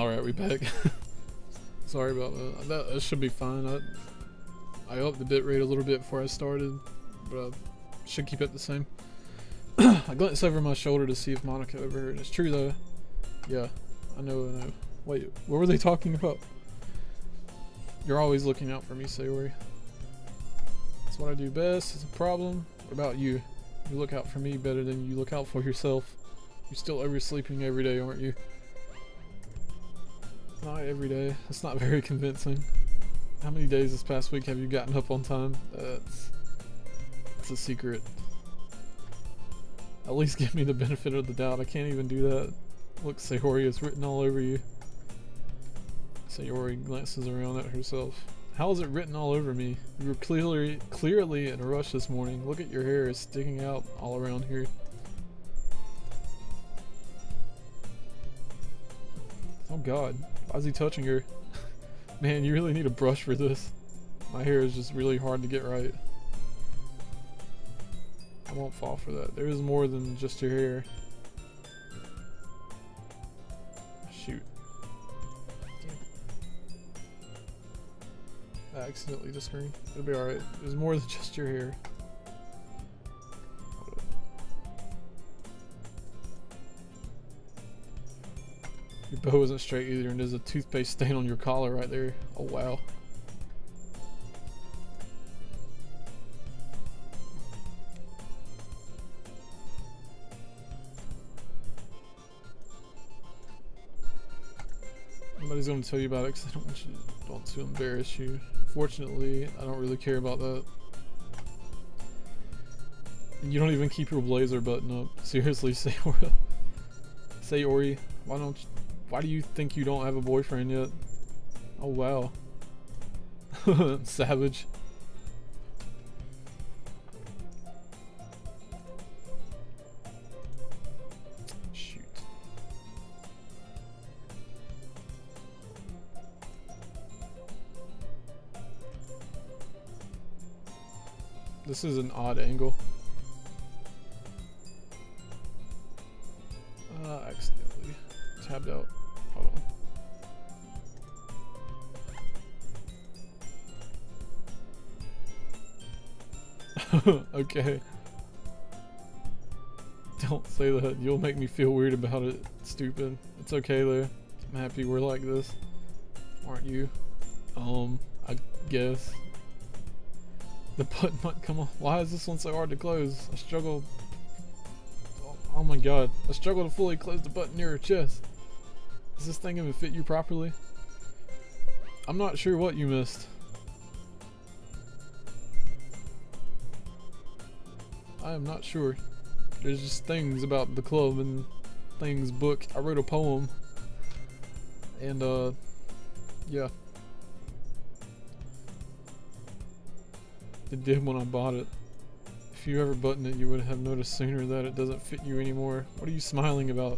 Alright, we back. Sorry about that. That should be fine. I upped the bitrate a little bit before I started, but I should keep it the same. I glanced over my shoulder to see if Monica overheard. It's true though. Yeah, I know. Wait, what were they talking about? You're always looking out for me, Sayori. That's what I do best. It's a problem. What about you? You look out for me better than you look out for yourself. You're still oversleeping every day, aren't you? Not every day. That's not very convincing. How many days this past week have you gotten up on time? That's a secret. At least give me the benefit of the doubt. I can't even do that. Look, Sayori, it's written all over you. Sayori glances around at herself. How is it written all over me? You were clearly in a rush this morning. Look at your hair, it's sticking out all around here. Oh god, why is he touching her? Man, you really need a brush for this. My hair is just really hard to get right. I won't fall for that. There is more than just your hair. Shoot. I accidentally just screen. It'll be alright. There's more than just your hair. Your bow isn't straight either, and there's a toothpaste stain on your collar right there. Oh wow. Nobody's going to tell you about it because I don't want to embarrass you. Fortunately, I don't really care about that. And you don't even keep your blazer button up. Seriously, Sayori, why do you think you don't have a boyfriend yet? Oh wow. Savage. Shoot. This is an odd angle. Accidentally tabbed out. Hold on. Okay. Don't say that. You'll make me feel weird about it, stupid. It's okay though. I'm happy we're like this. Aren't you? I guess. The button might come off. Why is this one so hard to close? I struggle. Oh my god. I struggle to fully close the button near her chest. Does this thing even fit you properly? I'm not sure what you missed. I am not sure. There's just things about the club and things book. I wrote a poem. And yeah. It did when I bought it. If you ever buttoned it, you would have noticed sooner that it doesn't fit you anymore. What are you smiling about?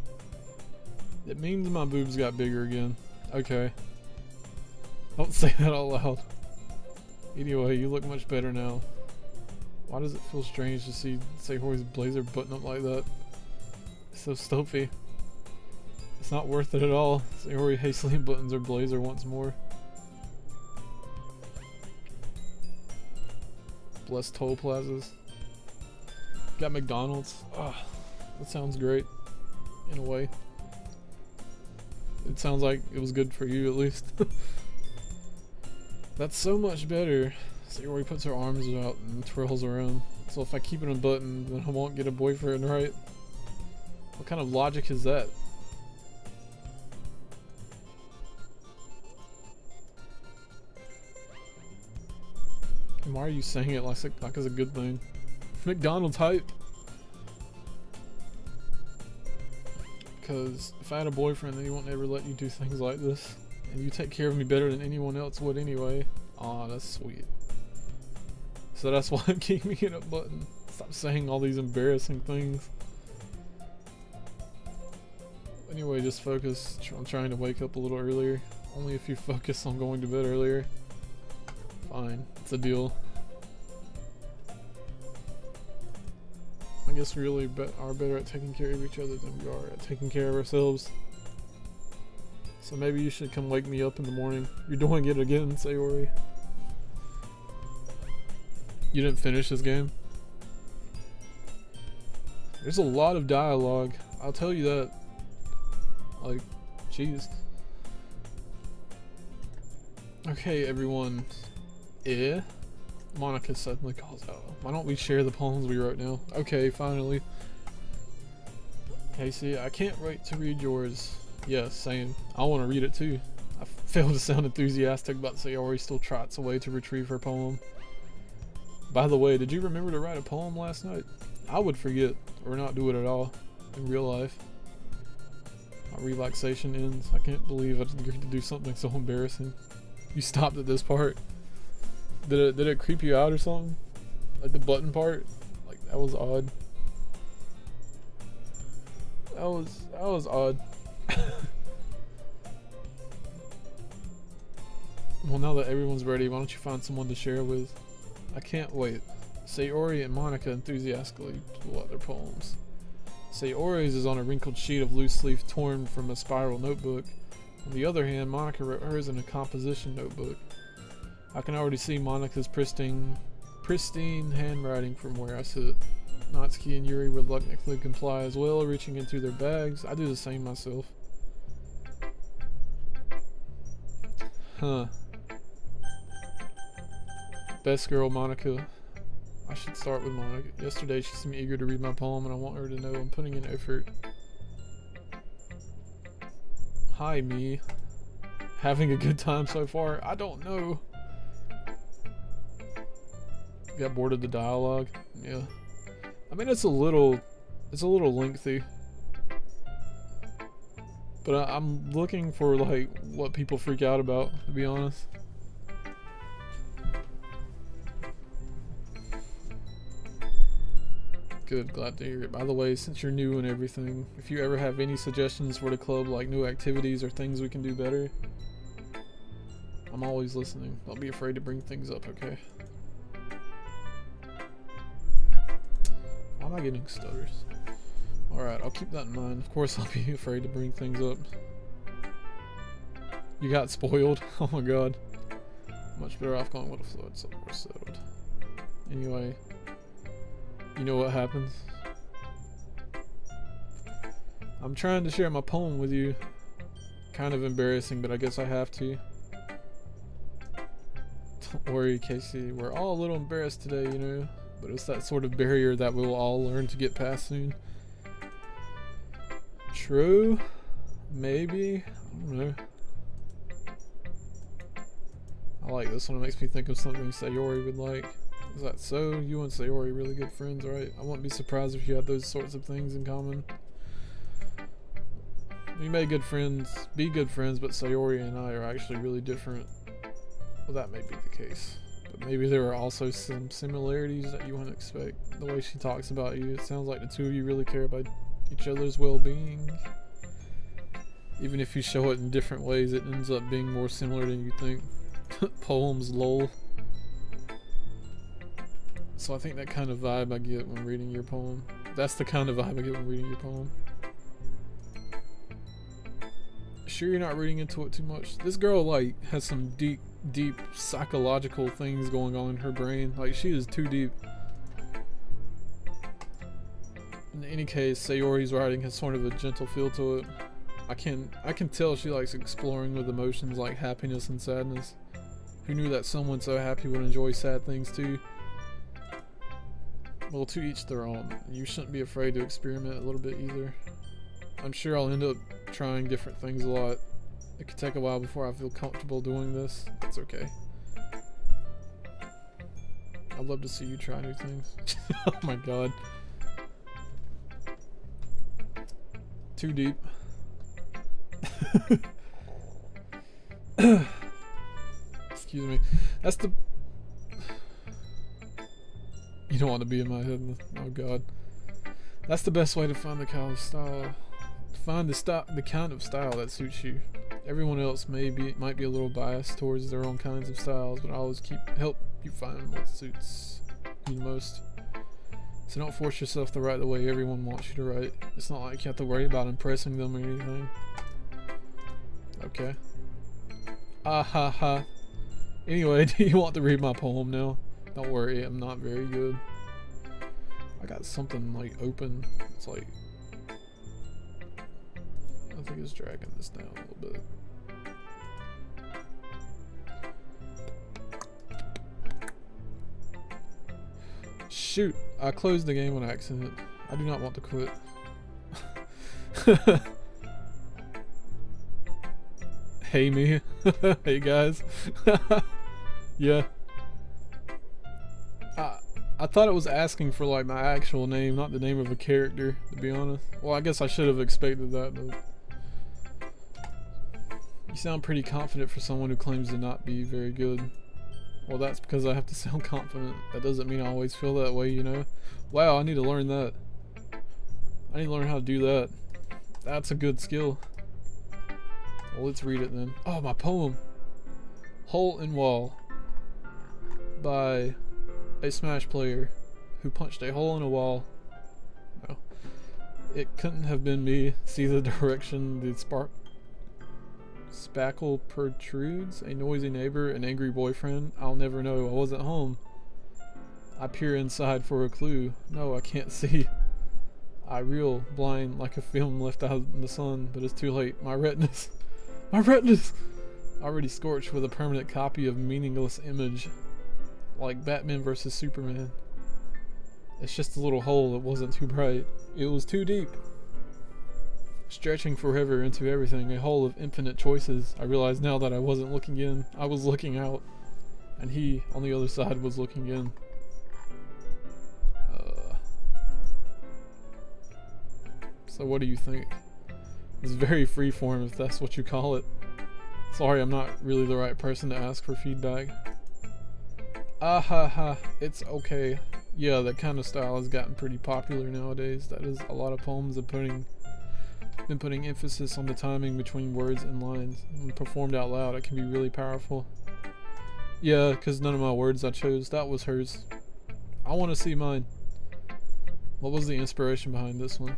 It means my boobs got bigger again. Okay. Don't say that out loud. Anyway, you look much better now. Why does it feel strange to see Sayori's blazer button up like that? It's so stuffy. It's not worth it at all. Sayori hastily buttons her blazer once more. Blessed toll plazas. Got McDonald's. Ah, that sounds great. In a way. It sounds like it was good for you at least. That's so much better. Sayori puts her arms out and twirls around. So if I keep it unbuttoned, then I won't get a boyfriend, right? What kind of logic is that? And why are you saying it like it's a good thing? McDonald's hype. Because if I had a boyfriend, then he won't ever let you do things like this. And you take care of me better than anyone else would anyway. Aw, that's sweet. So that's why I'm keeping it up button. Stop saying all these embarrassing things. Anyway, just focus on trying to wake up a little earlier. Only if you focus on going to bed earlier. Fine, it's a deal. I guess we really are better at taking care of each other than we are at taking care of ourselves. So maybe you should come wake me up in the morning. You're doing it again, Sayori. You didn't finish this game? There's a lot of dialogue. I'll tell you that. Like, jeez. Okay, everyone. Monica suddenly calls out. Why don't we share the poems we wrote now? Okay, finally. Casey, I can't wait to read yours. Yes, same. I want to read it too. I failed to sound enthusiastic, but Sayori still trots away to retrieve her poem. By the way, did you remember to write a poem last night? I would forget, or not do it at all, in real life. My relaxation ends. I can't believe I agreed to do something so embarrassing. You stopped at this part. Did it creep you out or something? Like the button part? Like that was odd. That was odd. Well, now that everyone's ready, why don't you find someone to share with? I can't wait. Sayori and Monica enthusiastically pull out their poems. Sayori's is on a wrinkled sheet of loose leaf torn from a spiral notebook. On the other hand, Monica wrote hers in a composition notebook. I can already see Monica's pristine handwriting from where I sit. Natsuki and Yuri reluctantly comply as well, reaching into their bags. I do the same myself. Huh. Best girl, Monica. I should start with Monica. Yesterday she seemed eager to read my poem and I want her to know I'm putting in effort. Hi, me. Having a good time so far? I don't know. Got bored of the dialogue? Yeah. I mean, it's a little lengthy. But I'm looking for, like, what people freak out about, to be honest. Good, glad to hear it. By the way, since you're new and everything, if you ever have any suggestions for the club, like new activities or things we can do better, I'm always listening. Don't be afraid to bring things up, okay? Why am I getting stutters? Alright, I'll keep that in mind. Of course I'll be afraid to bring things up. You got spoiled? Oh my god. Much better off going with a flow. It's more settled. Anyway, you know what happens? I'm trying to share my poem with you. Kind of embarrassing, but I guess I have to. Don't worry, Casey. We're all a little embarrassed today, you know? But it's that sort of barrier that we'll all learn to get past soon. True? Maybe? I don't know. I like this one. It makes me think of something Sayori would like. Is that so? You and Sayori are really good friends, right? I wouldn't be surprised if you had those sorts of things in common. We may be good friends, but Sayori and I are actually really different. Well, that may be the case. But maybe there are also some similarities that you wouldn't expect. The way she talks about you, it sounds like the two of you really care about each other's well-being. Even if you show it in different ways, it ends up being more similar than you think. Poems, lol. So I think that kind of vibe I get when reading your poem. That's the kind of vibe I get when reading your poem. Sure you're not reading into it too much? This girl, like, has some deep psychological things going on in her brain. Like, she is too deep. In any case, Sayori's writing has sort of a gentle feel to it. I can tell she likes exploring with emotions like happiness and sadness. Who knew that someone so happy would enjoy sad things too? Well, to each their own. You shouldn't be afraid to experiment a little bit either. I'm sure I'll end up trying different things a lot. It could take a while before I feel comfortable doing this. That's okay. I'd love to see you try new things. Oh my god. Too deep. Excuse me. That's the... You don't want to be in my head. Oh god. That's the best way to find the kind of style. Find the kind of style that suits you. Everyone else might be a little biased towards their own kinds of styles, but I always help you find what suits you the most. So don't force yourself to write the way everyone wants you to write. It's not like you have to worry about impressing them or anything. Okay. Ah ha ha. Anyway, do you want to read my poem now? Don't worry, I'm not very good. I got something like open. It's like, I think it's dragging this down a little bit. Shoot, I closed the game on accident. I do not want to quit. Hey me. Hey guys. Yeah. I thought it was asking for like my actual name, not the name of a character, to be honest. Well, I guess I should have expected that, but you sound pretty confident for someone who claims to not be very good. Well, that's because I have to sound confident. That doesn't mean I always feel that way, you know? Wow, I need to learn that. I need to learn how to do that. That's a good skill. Well, let's read it then. Oh, my poem. Hole in Wall by a Smash player who punched a hole in a wall. No. It couldn't have been me. See the direction the spackle protrudes. A noisy neighbor, an angry boyfriend. I'll never know. I wasn't home. I peer inside for a clue. No, I can't see. I reel blind like a film left out in the sun, but it's too late. My retinas. My retinas! Already scorched with a permanent copy of meaningless image. Like Batman vs Superman. It's just a little hole. It wasn't too bright. It was too deep. Stretching forever into everything. A hole of infinite choices. I realize now that I wasn't looking in. I was looking out. And he, on the other side, was looking in. So what do you think? It's very freeform, if that's what you call it. Sorry, I'm not really the right person to ask for feedback. Ah ha ha, it's okay. Yeah, that kind of style has gotten pretty popular nowadays. That is, a lot of poems have been putting emphasis on the timing between words and lines. When performed out loud, it can be really powerful. Yeah, because none of my words I chose, that was hers. I want to see mine. What was the inspiration behind this one?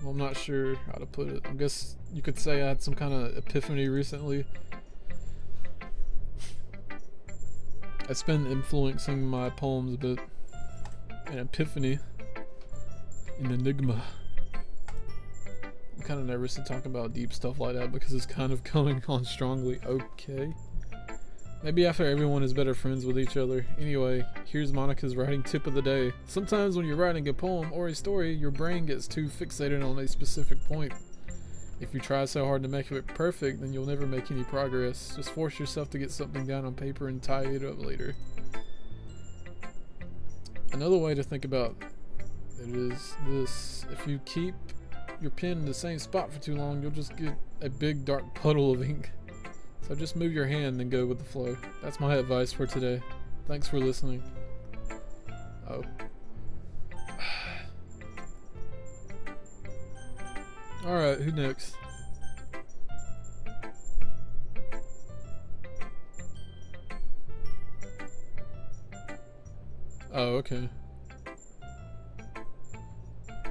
Well, I'm not sure how to put it. I guess you could say I had some kind of epiphany recently. It's been influencing my poems a bit. An epiphany. An enigma. I'm kind of nervous to talk about deep stuff like that because it's kind of coming on strongly. Okay. Maybe after everyone is better friends with each other. Anyway, here's Monica's writing tip of the day. Sometimes when you're writing a poem or a story, your brain gets too fixated on a specific point. If you try so hard to make it perfect, then you'll never make any progress. Just force yourself to get something down on paper and tie it up later. Another way to think about it is this. If you keep your pen in the same spot for too long, you'll just get a big dark puddle of ink. So just move your hand and go with the flow. That's my advice for today. Thanks for listening. Oh. Alright, who next? Oh, okay.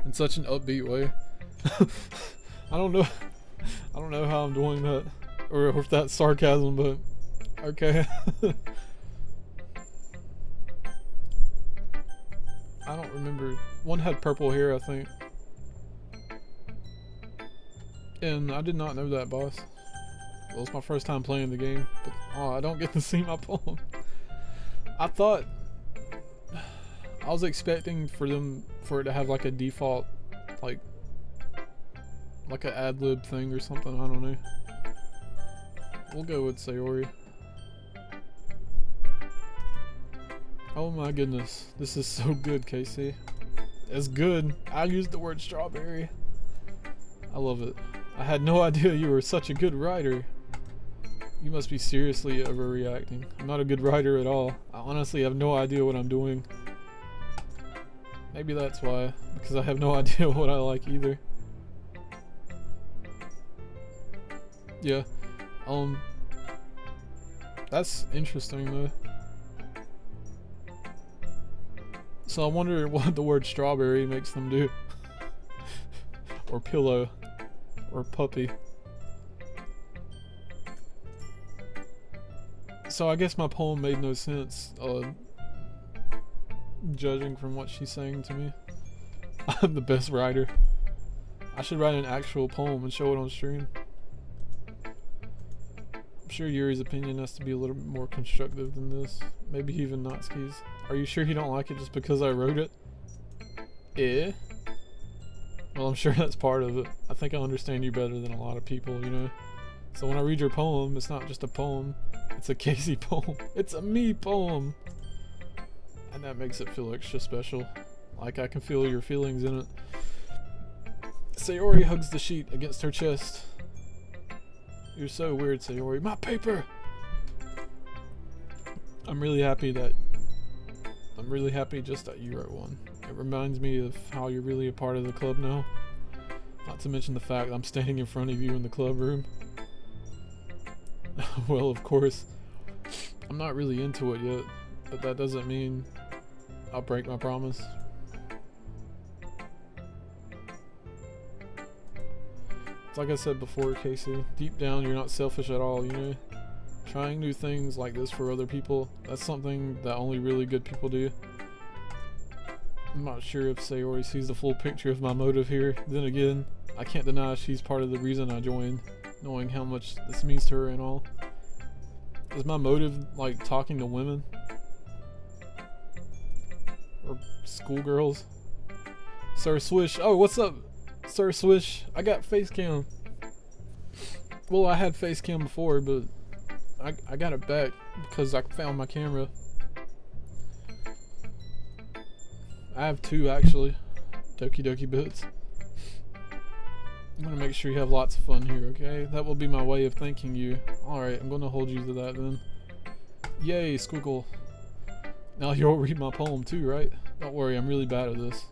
In such an upbeat way. I don't know how I'm doing that. Or if that's sarcasm, but okay. I don't remember. One had purple hair, I think. And I did not know that, boss. Well, it's my first time playing the game, but oh, I don't get to see my poem. I thought I was expecting for it to have like a default, like an ad-lib thing or something. I don't know. We'll go with Sayori. Oh my goodness. This is so good, Casey. It's good. I used the word strawberry. I love it. I had no idea you were such a good writer. You must be seriously overreacting. I'm not a good writer at all. I honestly have no idea what I'm doing. Maybe that's why. Because I have no idea what I like either. Yeah. That's interesting though. So I wonder what the word strawberry makes them do. Or pillow. Or puppy. So I guess my poem made no sense, judging from what she's saying to me. I'm the best writer. I should write an actual poem and show it on stream. I'm sure Yuri's opinion has to be a little bit more constructive than this. Maybe even Natsuki's. Are you sure you don't like it just because I wrote it? Eh? Well, I'm sure that's part of it. I think I understand you better than a lot of people, you know? So when I read your poem, it's not just a poem. It's a Casey poem. It's a me poem. And that makes it feel extra special. Like I can feel your feelings in it. Sayori hugs the sheet against her chest. You're so weird, Sayori. My paper! I'm really happy just that you wrote one. It reminds me of how you're really a part of the club now. Not to mention the fact I'm standing in front of you in the club room. Well, of course, I'm not really into it yet, but that doesn't mean I'll break my promise. It's like I said before, Casey, deep down you're not selfish at all, you know? Trying new things like this for other people, that's something that only really good people do. I'm not sure if Sayori sees the full picture of my motive here. Then again, I can't deny she's part of the reason I joined, knowing how much this means to her and all. Is my motive like talking to women? Or schoolgirls? Sir Swish, oh what's up? Sir Swish, I got face cam. Well, I had face cam before, but I got it back because I found my camera. I have two actually. Doki bits. I'm gonna make sure you have lots of fun here, okay? That will be my way of thanking you. Alright, I'm gonna hold you to that then. Yay, squiggle. Now you'll read my poem too, right? Don't worry, I'm really bad at this.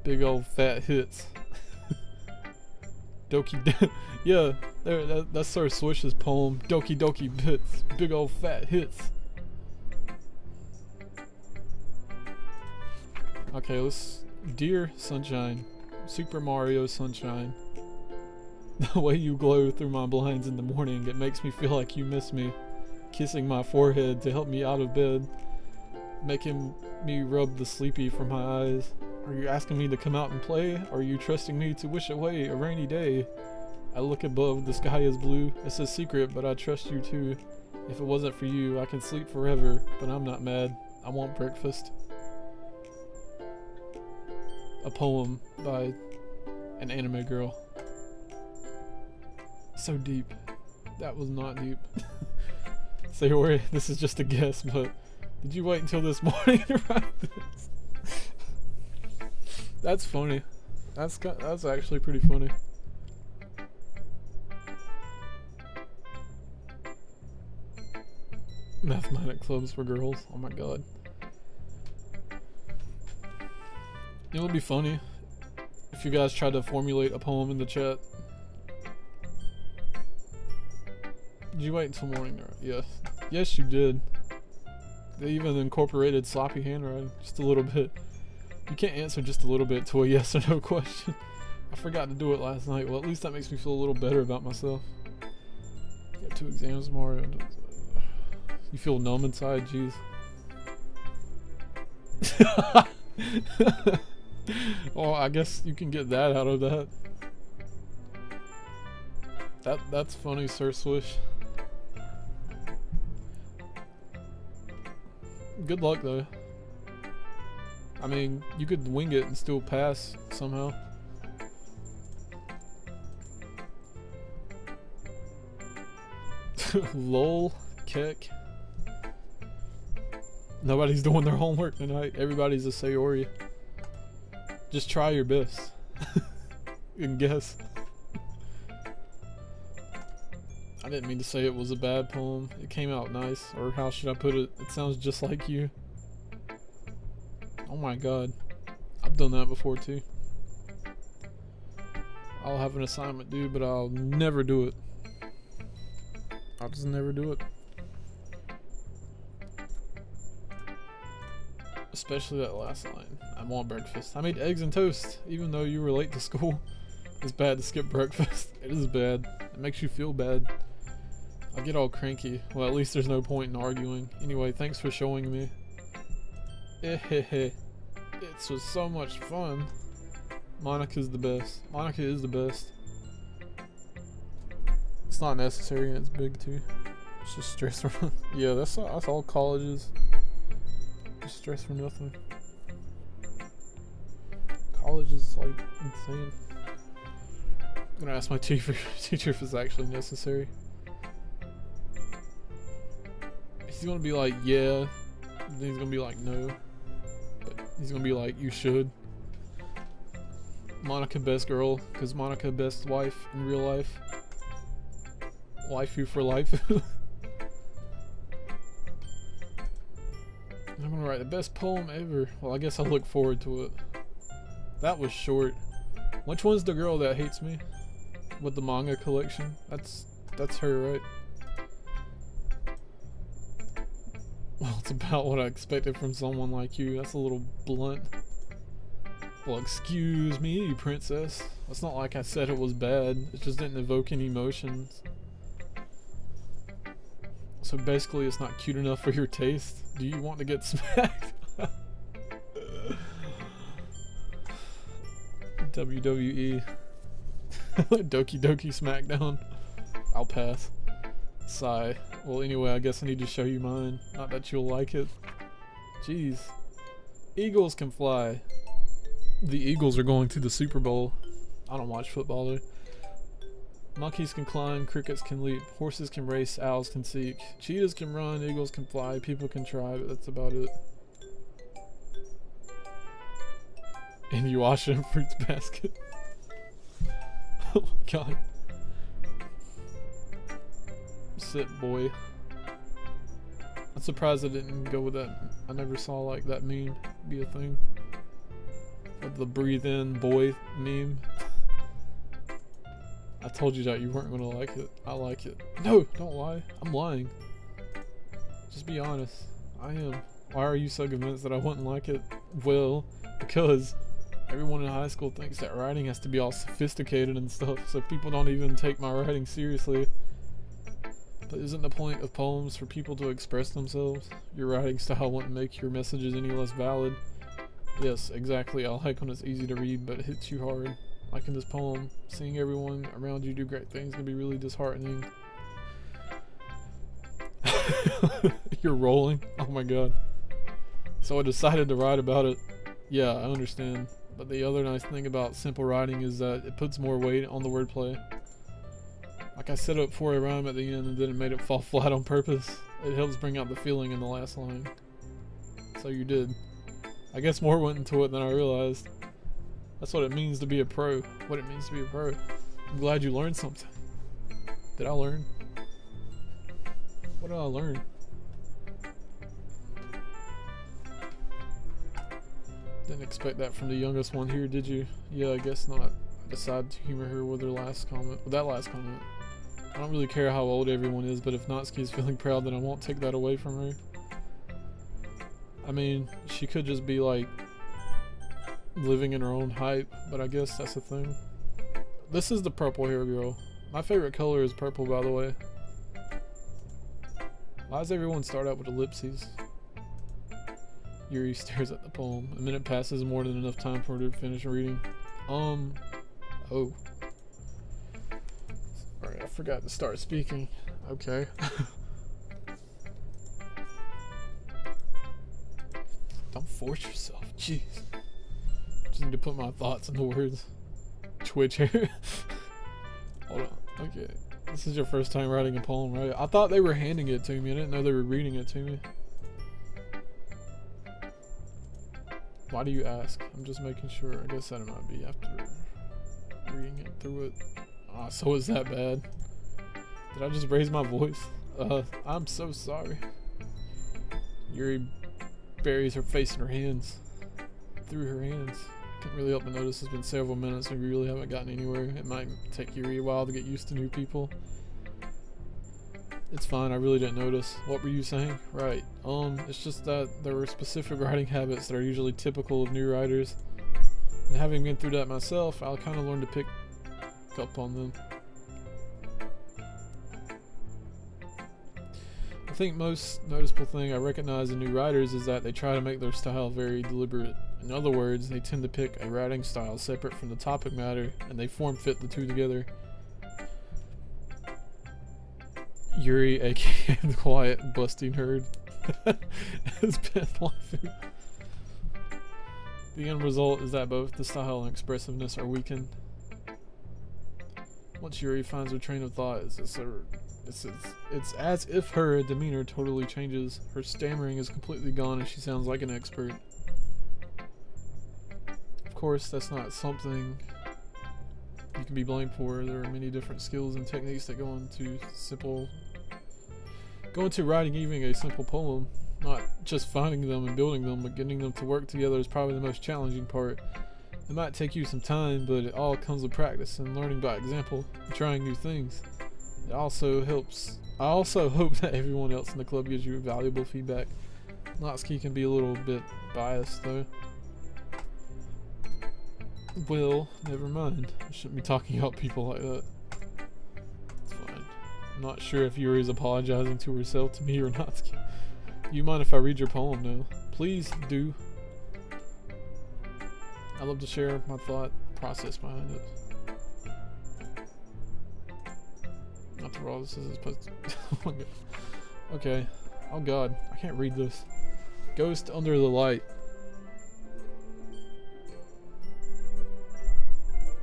Big old fat hits. Doki yeah, that's Sir Swish's poem. Doki bits. Big old fat hits. Okay, let's... Dear Sunshine. Super Mario Sunshine. The way you glow through my blinds in the morning, it makes me feel like you miss me. Kissing my forehead to help me out of bed. Making me rub the sleepy from my eyes. Are you asking me to come out and play? Or are you trusting me to wish away a rainy day? I look above, the sky is blue. It's a secret, but I trust you too. If it wasn't for you, I can sleep forever, but I'm not mad. I want breakfast. A poem by an anime girl. So deep. That was not deep. Sayori, this is just a guess, but did you wait until this morning to write this? That's funny. That's actually pretty funny. Mathematic clubs for girls. Oh my god. It would be funny if you guys tried to formulate a poem in the chat. Did you wait until morning? Yes. Yes, you did. They even incorporated sloppy handwriting just a little bit. You can't answer just a little bit to a yes or no question. I forgot to do it last night. Well, at least that makes me feel a little better about myself. Got 2 exams tomorrow. You feel numb inside? Jeez. Well, I guess you can get that out of that. That's funny, Sir Swish. Good luck though. I mean, you could wing it and still pass somehow. Lol, kek. Nobody's doing their homework tonight. Everybody's a Sayori. Just try your best. And guess. I didn't mean to say it was a bad poem. It came out nice. Or how should I put it? It sounds just like you. Oh my god. I've done that before too. I'll have an assignment due, but I'll never do it. I'll just never do it. Especially that last line. I want breakfast. I made eggs and toast, even though you were late to school. It's bad to skip breakfast. It is bad. It makes you feel bad. I get all cranky. Well, at least there's no point in arguing. Anyway, thanks for showing me. It was so much fun. Monica's the best. Monica is the best. It's not necessary and it's big too. It's just stress for yeah, that's all colleges. Just stress for nothing. College is like insane. I'm gonna ask my teacher if it's actually necessary. He's gonna be like, yeah. Then he's gonna be like, no. But he's gonna be like, you should. Monica best girl, because Monica best wife in real life. Waifu for life. I'm gonna write the best poem ever. Well, I guess I'll look forward to it. That was short. Which one's the girl that hates me? With the manga collection? That's her, right? Well, it's about what I expected from someone like you. That's a little blunt. Well, excuse me, princess. It's not like I said it was bad. It just didn't evoke any emotions. So basically, it's not cute enough for your taste. Do you want to get smacked? WWE. Doki Doki Smackdown. I'll pass. Sigh. Well, anyway, I guess I need to show you mine. Not that you'll like it. Jeez. Eagles can fly. The Eagles are going to the Super Bowl. I don't watch football though. Monkeys can climb, crickets can leap, horses can race, owls can seek, cheetahs can run, eagles can fly, people can try, but that's about it. And you wash it in fruits basket. Oh my god. Sit, boy. I'm surprised I didn't go with that. I never saw like that meme be a thing. Of the breathe in boy meme. I told you that you weren't gonna like it. I like it. No, don't lie. I'm lying. Just be honest. I am. Why are you so convinced that I wouldn't like it? Well, because everyone in high school thinks that writing has to be all sophisticated and stuff, so people don't even take my writing seriously. But isn't the point of poems for people to express themselves? Your writing style wouldn't make your messages any less valid. Yes, exactly. I like when it's easy to read, but it hits you hard. Like in this poem, seeing everyone around you do great things can be really disheartening. You're rolling? Oh my god. So I decided to write about it. Yeah, I understand. But the other nice thing about simple writing is that it puts more weight on the wordplay. Like I set up for a rhyme at the end and then it made it fall flat on purpose. It helps bring out the feeling in the last line. So you did. I guess more went into it than I realized. That's what it means to be a pro. What it means to be a pro. I'm glad you learned something. Did I learn? What did I learn? Didn't expect that from the youngest one here, did you? Yeah, I guess not. I decided to humor her with her last comment. With that last comment. I don't really care how old everyone is, but if Natsuki is feeling proud, then I won't take that away from her. I mean, she could just be like living in her own hype, but I guess that's the thing. This is the purple hair girl. My favorite color is purple, by the way. Why does everyone start out with ellipses? Yuri stares at the poem. A minute passes, more than enough time for her to finish reading. Oh. Alright, I forgot to start speaking. Okay. Don't force yourself. Jeez. Just need to put my thoughts into words. Twitch hair. Hold on. Okay. This is your first time writing a poem, right? I thought they were handing it to me. I didn't know they were reading it to me. Why do you ask? I'm just making sure. I guess that might be after reading it through it. Ah, so is that bad? Did I just raise my voice? I'm so sorry. Yuri buries her face in her hands. Through her hands. Can't really help but notice it's been several minutes and we really haven't gotten anywhere. It might take Yuri a while to get used to new people. It's fine, I really didn't notice. What were you saying? Right. It's just that there were specific writing habits that are usually typical of new writers. And having been through that myself, I'll kind of learn to pick up on them. think most noticeable thing I recognize in new writers is that they try to make their style very deliberate. In other words, they tend to pick a writing style separate from the topic matter, and they form fit the two together. Yuri, aka the quiet busting herd, has been waifu. The end result is that both the style and expressiveness are weakened. Once Yuri finds her train of thought, it's as if her demeanor totally changes. Her stammering is completely gone and she sounds like an expert. Of course, that's not something you can be blamed for. There are many different skills and techniques that go into writing even a simple poem. Not just finding them and building them, but getting them to work together is probably the most challenging part. It might take you some time, but it all comes with practice and learning by example and trying new things. It also helps. I also hope that everyone else in the club gives you valuable feedback. Natsuki can be a little bit biased though. Well, never mind. I shouldn't be talking about people like that. It's fine. I'm not sure if Yuri's apologizing to herself, to me, or Natsuki. You mind if I read your poem now? Please do. I love to share my thought process behind it. After all, this is supposed to. Oh my god. Okay. Oh god, I can't read this. Ghost under the light.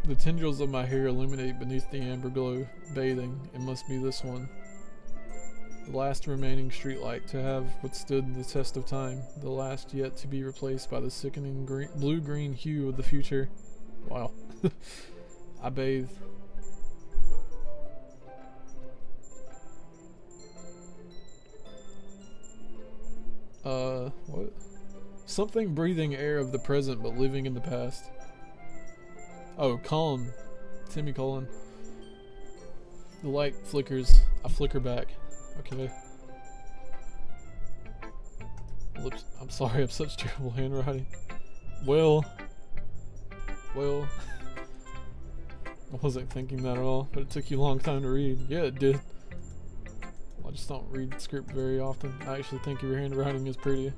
The tendrils of my hair illuminate beneath the amber glow, bathing. It must be this one. The last remaining streetlight to have withstood the test of time. The last yet to be replaced by the sickening blue-green hue of the future. Wow. I bathe. What? Something breathing air of the present but living in the past. Oh, column. Semicolon. The light flickers. I flicker back. Okay. Lips. I'm sorry, I'm such terrible handwriting. Well. I wasn't thinking that at all, but it took you a long time to read. Yeah, it did. I just don't read script very often. I actually think your handwriting is pretty.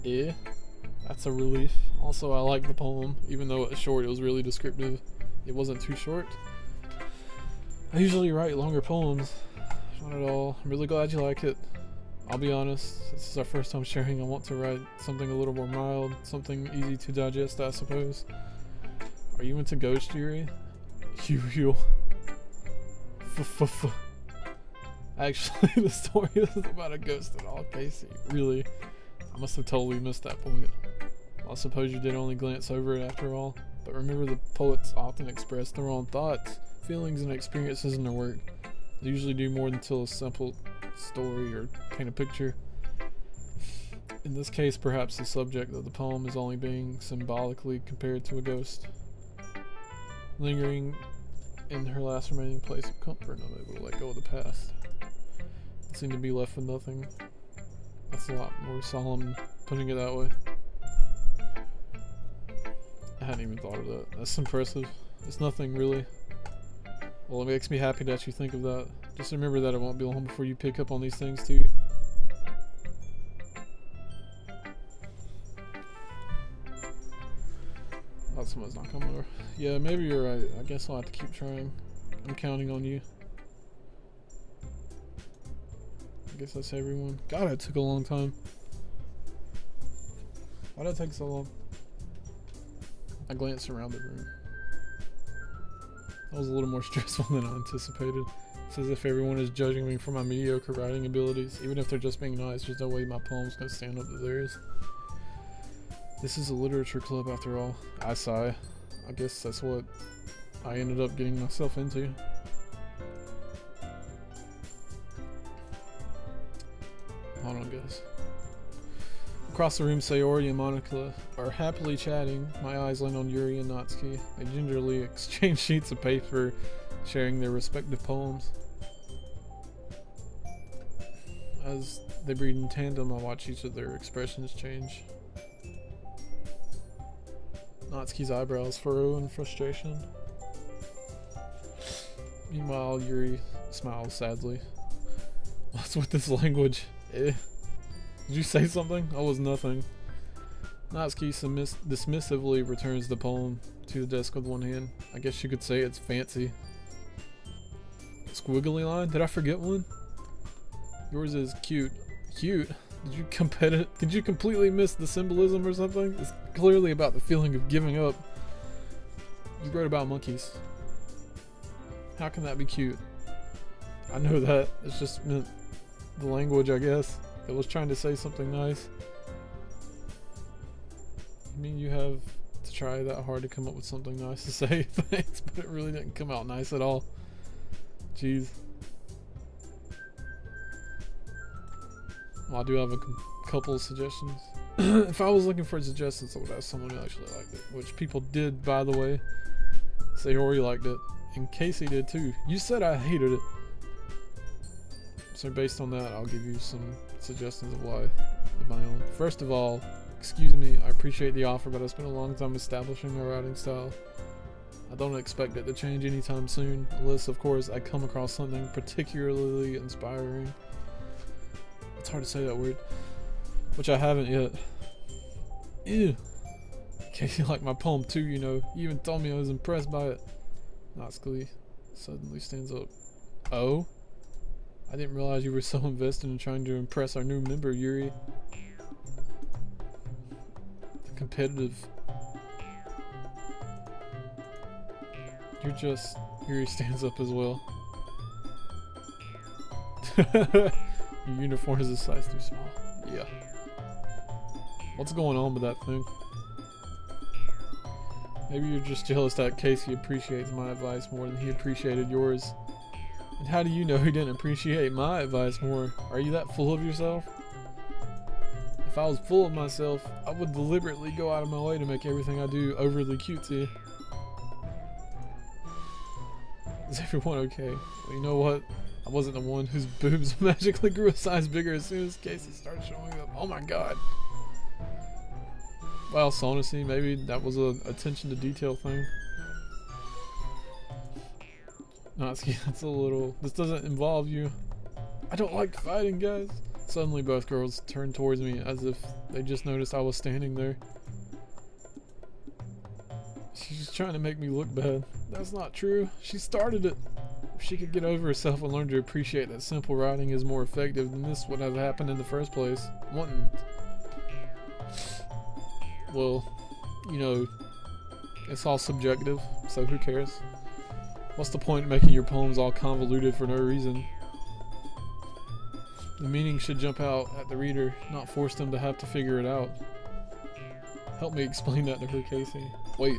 Yeah. That's a relief. Also, I like the poem. Even though it was short, it was really descriptive. It wasn't too short. I usually write longer poems. Not at all. I'm really glad you like it. I'll be honest, this is our first time sharing. I want to write something a little more mild, something easy to digest, I suppose. Are you into ghost, Yuri? Actually, the story isn't about a ghost at all, Casey. Really? I must have totally missed that point. I suppose you did only glance over it after all. But remember, the poets often express their own thoughts, feelings, and experiences in their work. They usually do more than tell a simple story or paint a picture. In this case, perhaps the subject of the poem is only being symbolically compared to a ghost, lingering in her last remaining place of comfort, unable to let go of the past. It seemed to be left with nothing. That's a lot more solemn, putting it that way. I hadn't even thought of that. That's impressive. It's nothing, really. Well, it makes me happy that you think of that. Just remember that it won't be long before you pick up on these things, too. Oh, someone's not coming over. Yeah, maybe you're right. I guess I'll have to keep trying. I'm counting on you. I guess that's everyone. God, it took a long time. Why did it take so long? I glanced around the room. That was a little more stressful than I anticipated. It's as if everyone is judging me for my mediocre writing abilities. Even if they're just being nice, there's no way my poem's gonna stand up to theirs. This is a literature club after all. I sigh. I guess that's what I ended up getting myself into. Hold on, guys. Across the room, Sayori and Monica are happily chatting. My eyes land on Yuri and Natsuki. They gingerly exchange sheets of paper, sharing their respective poems. As they breathe in tandem, I watch each of their expressions change. Natsuki's eyebrows furrow in frustration. Meanwhile, Yuri smiles sadly. What's with this language? Did you say something? I was nothing. Natsuki dismissively returns the poem to the desk with one hand. I guess you could say it's fancy. Squiggly line? Did I forget one? Yours is cute. Cute? Did you completely miss the symbolism or something? It's clearly about the feeling of giving up. You wrote about monkeys. How can that be cute? I know that. It's just meant the language, I guess. It was trying to say something nice. I mean, you have to try that hard to come up with something nice to say. Thanks, but it really didn't come out nice at all. Jeez. Well, I do have a couple of suggestions. If I was looking for suggestions, I would ask someone who actually liked it. Which people did, by the way. Sayori liked it. And Casey did too. You said I hated it. So based on that, I'll give you some suggestions of why of my own. First of all, excuse me, I appreciate the offer, but I spent a long time establishing my writing style. I don't expect it to change anytime soon, unless of course I come across something particularly inspiring. It's hard to say that word, which I haven't yet. Ew. Casey liked my poem too, you know. He even told me I was impressed by it. Natsuki suddenly stands up. Oh? I didn't realize you were so invested in trying to impress our new member, Yuri. Competitive. You're just... Yuri stands up as well. Your uniform is a size too small. Yeah. What's going on with that thing? Maybe you're just jealous that Casey appreciates my advice more than he appreciated yours. And how do you know he didn't appreciate my advice more? Are you that full of yourself? If I was full of myself, I would deliberately go out of my way to make everything I do overly cutesy. Is everyone okay? Well, you know what? I wasn't the one whose boobs magically grew a size bigger as soon as Casey started showing up. Oh my god. Well, Sonacy, maybe that was a attention to detail thing. Natsuki, that's a little... This doesn't involve you. I don't like fighting, guys. Suddenly both girls turned towards me as if they just noticed I was standing there. She's just trying to make me look bad. That's not true. She started it. If she could get over herself and learn to appreciate that simple writing is more effective, then this would have happened in the first place. Wouldn't. Well, you know, it's all subjective, so who cares? What's the point in making your poems all convoluted for no reason? The meaning should jump out at the reader, not force them to have to figure it out. Help me explain that to her, Casey. Wait,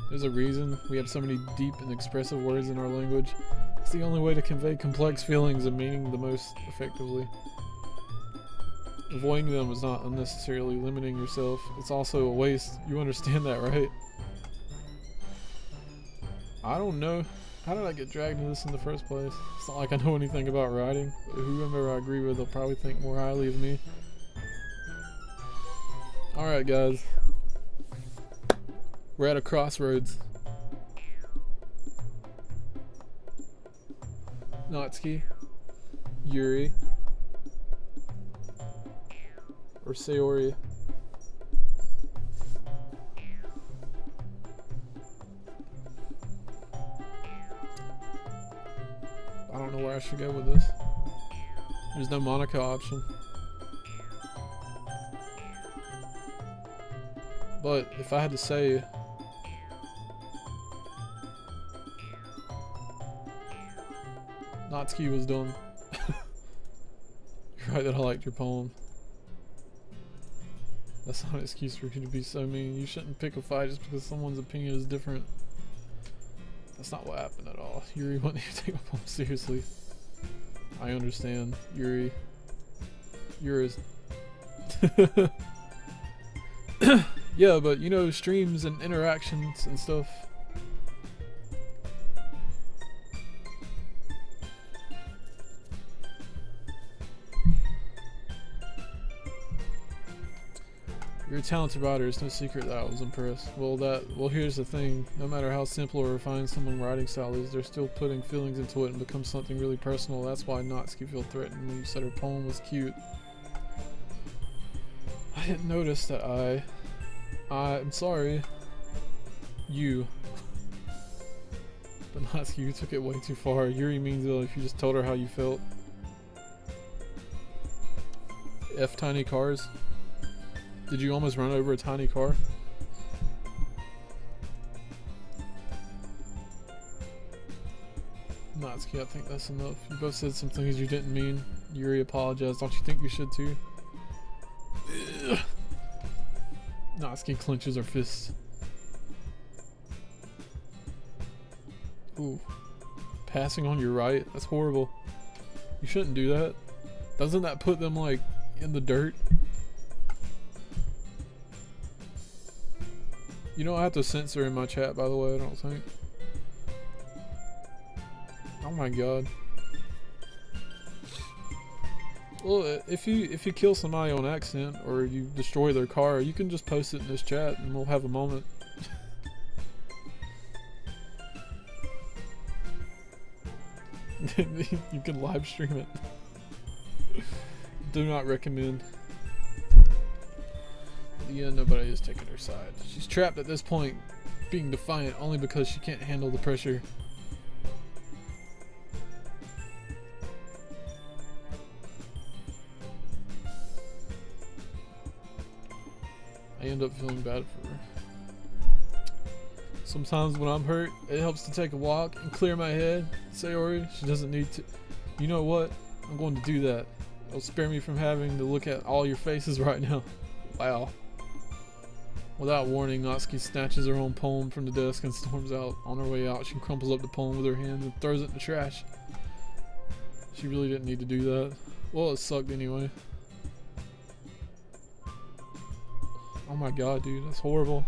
there's a reason we have so many deep and expressive words in our language. It's the only way to convey complex feelings and meaning the most effectively. Avoiding them is not unnecessarily limiting yourself. It's also a waste. You understand that, right? I don't know. How did I get dragged into this in the first place? It's not like I know anything about writing. Whoever I agree with will probably think more highly of me. Alright guys. We're at a crossroads. Natsuki. Yuri. Or Sayori. I don't know where I should go with this. There's no Monica option. But if I had to say, Natsuki was done. You're right that I liked your poem. That's not an excuse for you to be so mean. You shouldn't pick a fight just because someone's opinion is different. That's not what happened at all. Yuri wouldn't even take my poem seriously. I understand, Yuri. You're yeah, but you know, streams and interactions and stuff. You're a talented writer, it's no secret that I was impressed. Well here's the thing, no matter how simple or refined someone's writing style is, they're still putting feelings into it and becomes something really personal. That's why Natsuki felt threatened when you said her poem was cute. I didn't notice that I'm sorry. You. But Natsuki, you took it way too far. Yuri means it if you just told her how you felt. F tiny cars. Did you almost run over a tiny car? Natsuki, I think that's enough. You both said some things you didn't mean. Yuri apologized. Don't you think you should too? Ugh. Natsuki clenches her fists. Ooh. Passing on your right? That's horrible. You shouldn't do that. Doesn't that put them like in the dirt? You don't have to censor in my chat, by the way, I don't think. Oh my god. Well, if you kill somebody on accident or you destroy their car, you can just post it in this chat and we'll have a moment. You can live stream it. Do not recommend. Yeah, nobody is taking her side. She's trapped at this point, being defiant only because she can't handle the pressure. I end up feeling bad for her. Sometimes when I'm hurt, it helps to take a walk and clear my head. Sayori, she doesn't need to. You know what? I'm going to do that. It'll spare me from having to look at all your faces right now. Wow. Without warning, Natsuki snatches her own poem from the desk and storms out. On her way out, she crumples up the poem with her hands and throws it in the trash. She really didn't need to do that. Well, it sucked anyway. Oh my god, dude, that's horrible.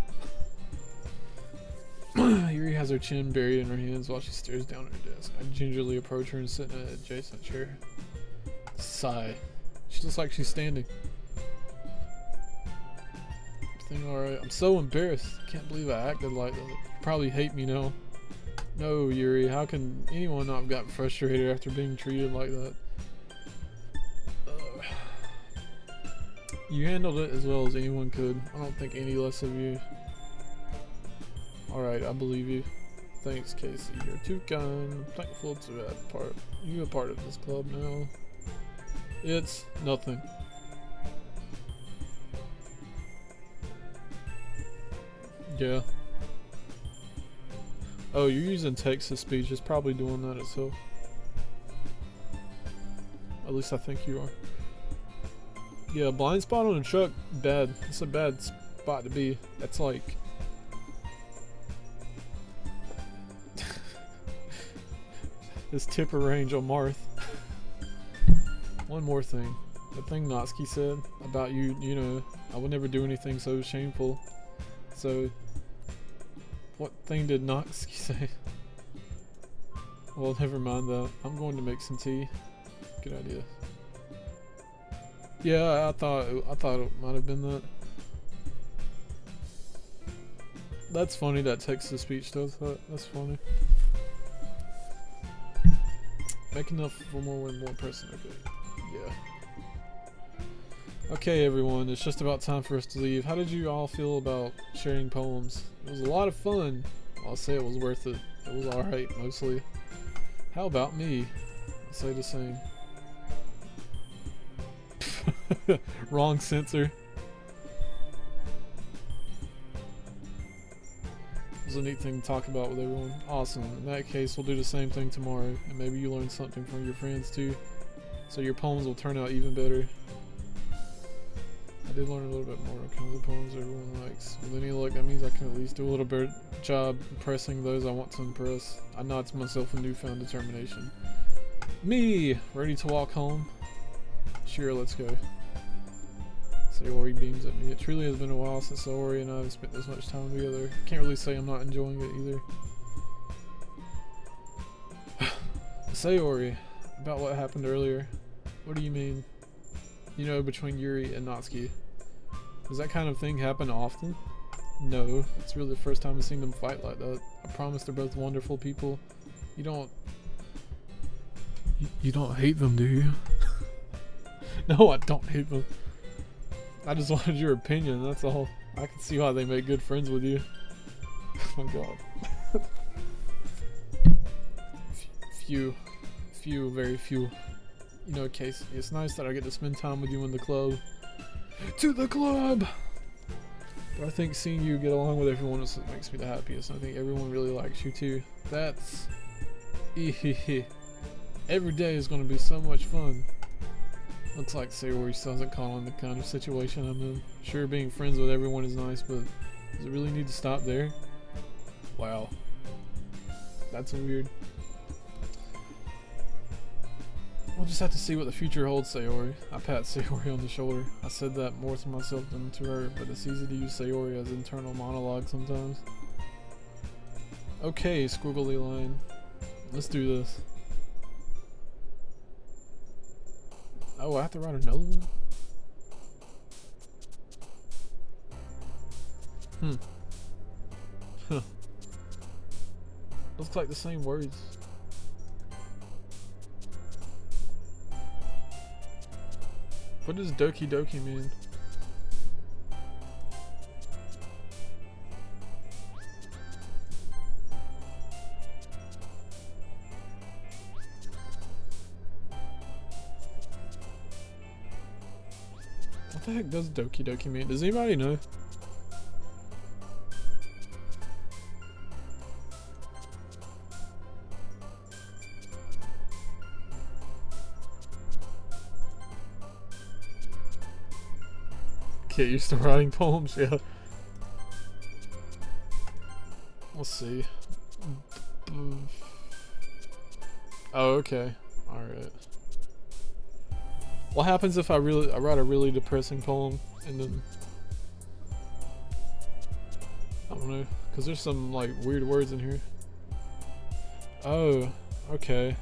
Yuri has her chin buried in her hands while she stares down at her desk. I gingerly approach her and sit in an adjacent chair. Sigh. She looks like she's standing. Alright, I'm so embarrassed. Can't believe I acted like that. You probably hate me now. No, Yuri, how can anyone not have gotten frustrated after being treated like that? You handled it as well as anyone could. I don't think any less of you. Alright, I believe you. Thanks, Casey. You're too kind. I'm thankful to have part. You a part of this club now. It's nothing. Yeah. Oh, you're using text-to-speech. It's probably doing that itself. At least I think you are. Yeah, blind spot on a truck, bad. It's a bad spot to be. That's like... this tipper range on Marth. One more thing. The thing Natsuki said about you, you know, I would never do anything so shameful. So... what thing did Natsuki say? Well, never mind that. I'm going to make some tea. Good idea. Yeah, I thought it might have been that. That's funny that text-to-speech does that. That's funny. Make enough for more than one person. Okay. Yeah. Okay, everyone. It's just about time for us to leave. How did you all feel about sharing poems? It was a lot of fun. I'll say it was worth it. It was alright, mostly. How about me? I'll say the same. Wrong censor. It was a neat thing to talk about with everyone. Awesome. In that case, we'll do the same thing tomorrow, and maybe you learn something from your friends too, so your poems will turn out even better. I did learn a little bit more of kind of the poems everyone likes. With any luck, that means I can at least do a little better job impressing those I want to impress. I nod to myself in newfound determination. Me! Ready to walk home? Sure, let's go. Sayori beams at me. It truly has been a while since Sayori and I have spent this much time together. Can't really say I'm not enjoying it either. Sayori, about what happened earlier. What do you mean? You know, between Yuri and Natsuki. Does that kind of thing happen often? No, it's really the first time I've seen them fight like that. I promise they're both wonderful people. You don't... You don't hate them, do you? No, I don't hate them. I just wanted your opinion, that's all. I can see why they make good friends with you. Oh my god. Very few. You know, Casey, it's nice that I get to spend time with you in the club. To the club! But I think seeing you get along with everyone is what makes me the happiest. I think everyone really likes you too. That's... Every day is going to be so much fun. Looks like Sayori still hasn't caught on the kind of situation I'm in. Sure, being friends with everyone is nice, but does it really need to stop there? Wow. That's weird. We'll just have to see what the future holds, Sayori. I pat Sayori on the shoulder. I said that more to myself than to her, but it's easy to use Sayori as internal monologue sometimes. Okay, squiggly line. Let's do this. Oh, I have to write another one? Huh. Looks like the same words. What does doki doki mean? What the heck does doki doki mean? Does anybody know? Get used to writing poems, yeah. Let's see. Oh, okay. Alright. What happens if I write a really depressing poem and then... I don't know, because there's some like weird words in here. Oh, okay.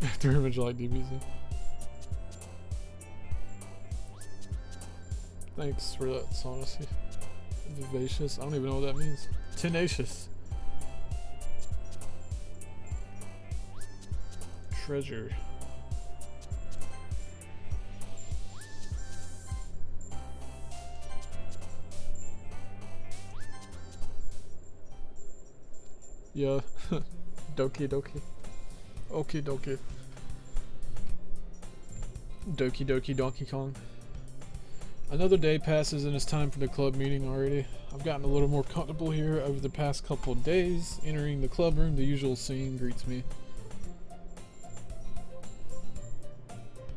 After image like DBZ. Thanks for that, honesty. Vivacious. I don't even know what that means. Tenacious. Treasure. Yeah. Doki doki. Okie dokie. Doki doki Donkey Kong. Another day passes and it's time for the club meeting already. I've gotten a little more comfortable here over the past couple of days. Entering the club room, the usual scene greets me.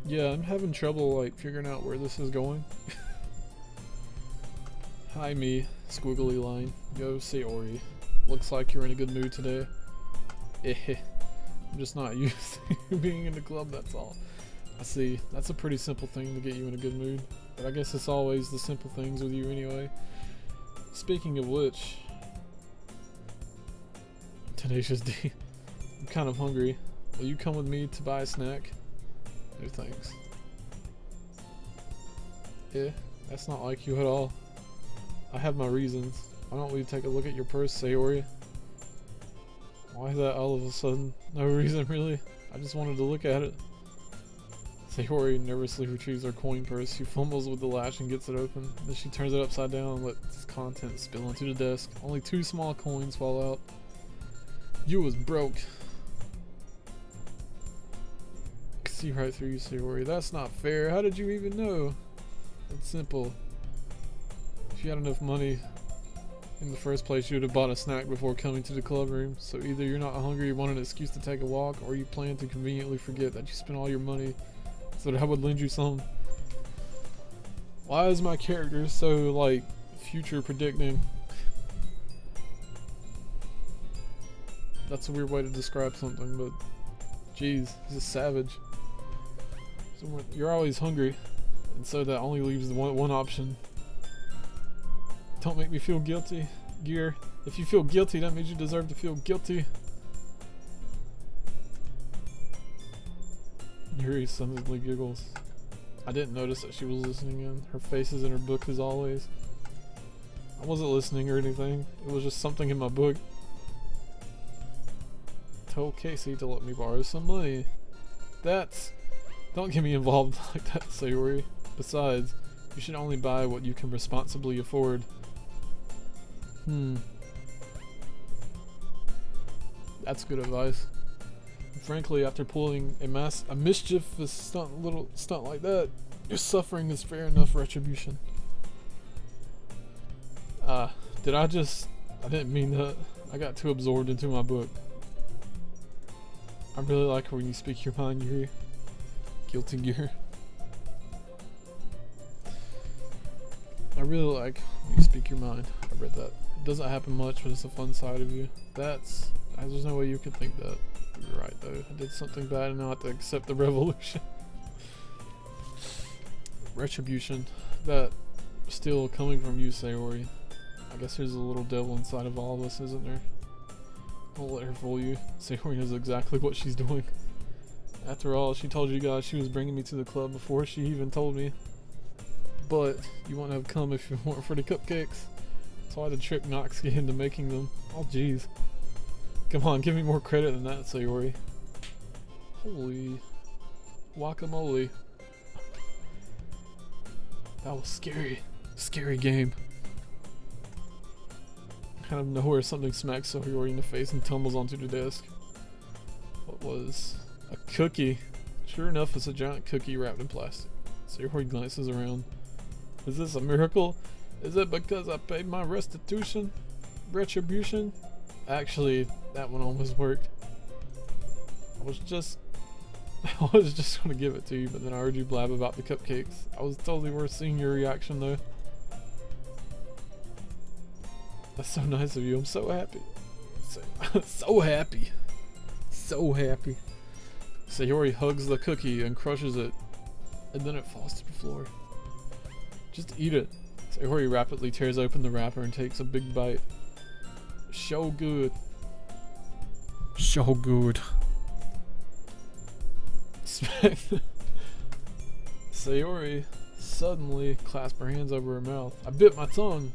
Yeah, I'm having trouble like figuring out where this is going. Hi me, squiggly line. Yo, Sayori. Looks like you're in a good mood today. I'm just not used to being in the club, that's all. I see. That's a pretty simple thing to get you in a good mood. But I guess it's always the simple things with you anyway. Speaking of which... Tenacious D. I'm kind of hungry. Will you come with me to buy a snack? No thanks. Yeah, that's not like you at all. I have my reasons. Why don't we take a look at your purse, Sayori? Why is that all of a sudden? No reason really. I just wanted to look at it. Sayori nervously retrieves her coin purse. She fumbles with the latch and gets it open. Then she turns it upside down and lets its contents spill into the desk. Only 2 small coins fall out. You was broke. I can see right through you, Sayori. That's not fair. How did you even know? It's simple. If you had enough money in the first place, you would have bought a snack before coming to the club room. So either you're not hungry, you want an excuse to take a walk, or you plan to conveniently forget that you spent all your money so that I would lend you some. Why is my character so like future predicting? That's a weird way to describe something, but jeez, he's a savage. So you're always hungry, and so that only leaves the one option. Don't make me feel guilty, Gear. If you feel guilty, that means you deserve to feel guilty. Yuri suddenly giggles. I didn't notice that she was listening in. Her face is in her book as always. I wasn't listening or anything. It was just something in my book. Told Casey to let me borrow some money. Don't get me involved like that, Sayori. Besides, you should only buy what you can responsibly afford. That's good advice. Frankly, after pulling a mischievous stunt like that, your suffering is fair enough retribution. I didn't mean that. I got too absorbed into my book. I really like when you speak your mind, Yuri. Guilty Gear. I really like when you speak your mind. I read that. It doesn't happen much, but it's a fun side of you. There's no way you could think that. You're right though. I did something bad and now I have to accept the revolution. Retribution. That still coming from you, Sayori. I guess there's a little devil inside of all of us, isn't there? Don't let her fool you. Sayori knows exactly what she's doing. After all, she told you guys she was bringing me to the club before she even told me. But you wouldn't have come if it weren't for the cupcakes. So I had to trick Noxie into making them. Oh jeez. Come on, give me more credit than that, Sayori. Holy guacamole. That was scary. Scary game. Out of nowhere, something smacks Sayori in the face and tumbles onto the desk. What was? A cookie. Sure enough, it's a giant cookie wrapped in plastic. Sayori glances around. Is this a miracle? Is it because I paid my restitution? Retribution? Actually, that one almost worked. I was just gonna give it to you, but then I heard you blab about the cupcakes. I was totally worth seeing your reaction though. That's so nice of you. I'm so happy. So happy. So happy. Sayori hugs the cookie and crushes it, and then it falls to the floor. Just eat it. Sayori rapidly tears open the wrapper and takes a big bite. So good. So good. Sayori suddenly clasped her hands over her mouth. I bit my tongue.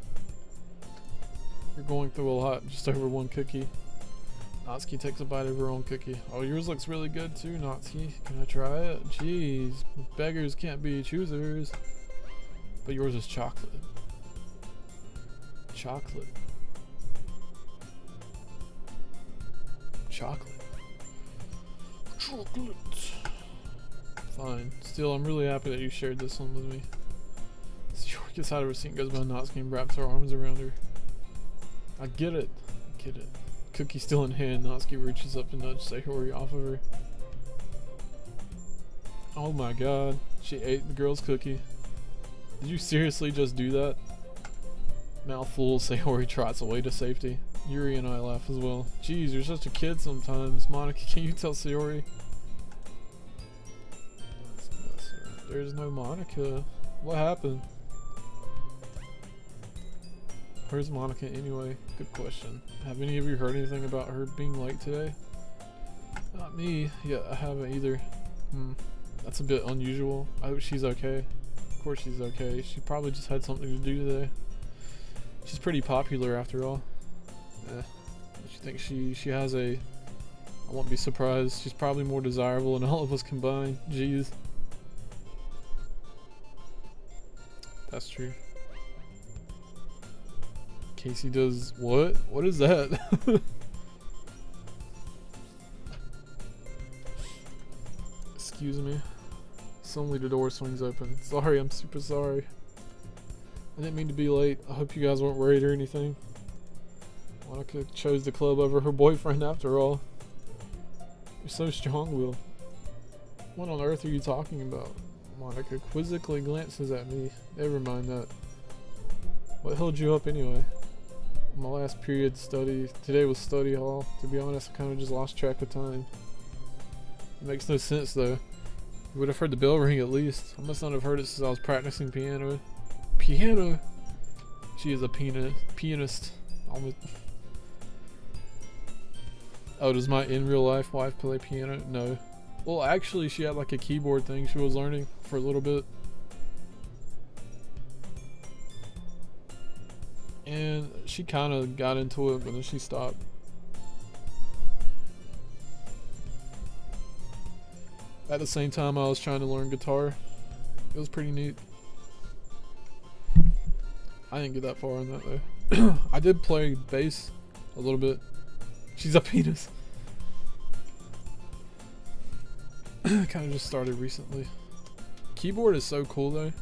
You're going through a lot just over one cookie. Natsuki takes a bite of her own cookie. Oh, yours looks really good too, Natsuki. Can I try it? Jeez, beggars can't be choosers. But yours is chocolate. Chocolate. Chocolate. Chocolate. Fine. Still, I'm really happy that you shared this one with me. Sayori gets out of her seat and goes behind Natsuki and wraps her arms around her. I get it. I get it. Cookie still in hand, Natsuki reaches up to nudge Sayori off of her. Oh my god. She ate the girl's cookie. Did you seriously just do that? Mouthful, Sayori trots away to safety. Yuri and I laugh as well. Jeez, you're such a kid sometimes. Monica, can you tell Sayori? There's no Monica. What happened? Where's Monica anyway? Good question. Have any of you heard anything about her being late today? Not me. Yeah, I haven't either. That's a bit unusual. I hope she's okay. Of course she's okay. She probably just had something to do today. She's pretty popular after all. She thinks she has a... I won't be surprised. She's probably more desirable than all of us combined. Jeez. That's true. Casey does what? What is that? Excuse me. Suddenly the door swings open. Sorry, I'm super sorry. I didn't mean to be late. I hope you guys weren't worried or anything. Monica chose the club over her boyfriend after all. You're so strong-willed. What on earth are you talking about? Monica quizzically glances at me. Never mind that. What held you up anyway? my last period study. Today was study hall. To be honest, I kind of just lost track of time. It makes no sense though. You would have heard the bell ring at least. I must not have heard it since I was practicing piano. Piano? She is a pianist. Almost. Oh, does my in real life wife play piano? No. Well, actually, she had like a keyboard thing she was learning for a little bit. And she kind of got into it, but then she stopped. At the same time, I was trying to learn guitar. It was pretty neat. I didn't get that far on that though. I did play bass a little bit. She's a penis. Kind of just started recently. Keyboard is so cool though.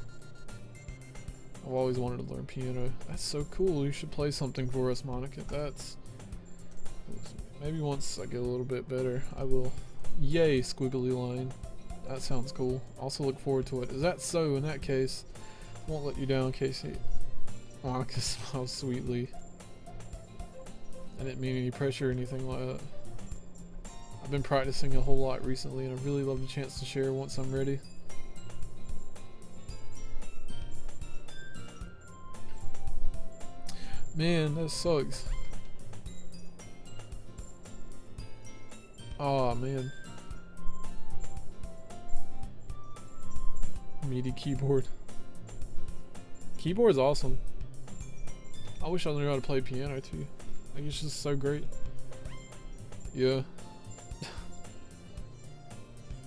I've always wanted to learn piano. That's so cool. You should play something for us, Monica. That's... Maybe once I get a little bit better, I will. Yay, squiggly line. That sounds cool. Also look forward to it. Is that so? In that case, won't let you down, Casey. Monica smiles sweetly. I didn't mean any pressure or anything like that. I've been practicing a whole lot recently, and I really love the chance to share once I'm ready. Man, that sucks. Oh man. MIDI keyboard. Keyboard's awesome. I wish I knew how to play piano too. Like, it's just so great. Yeah.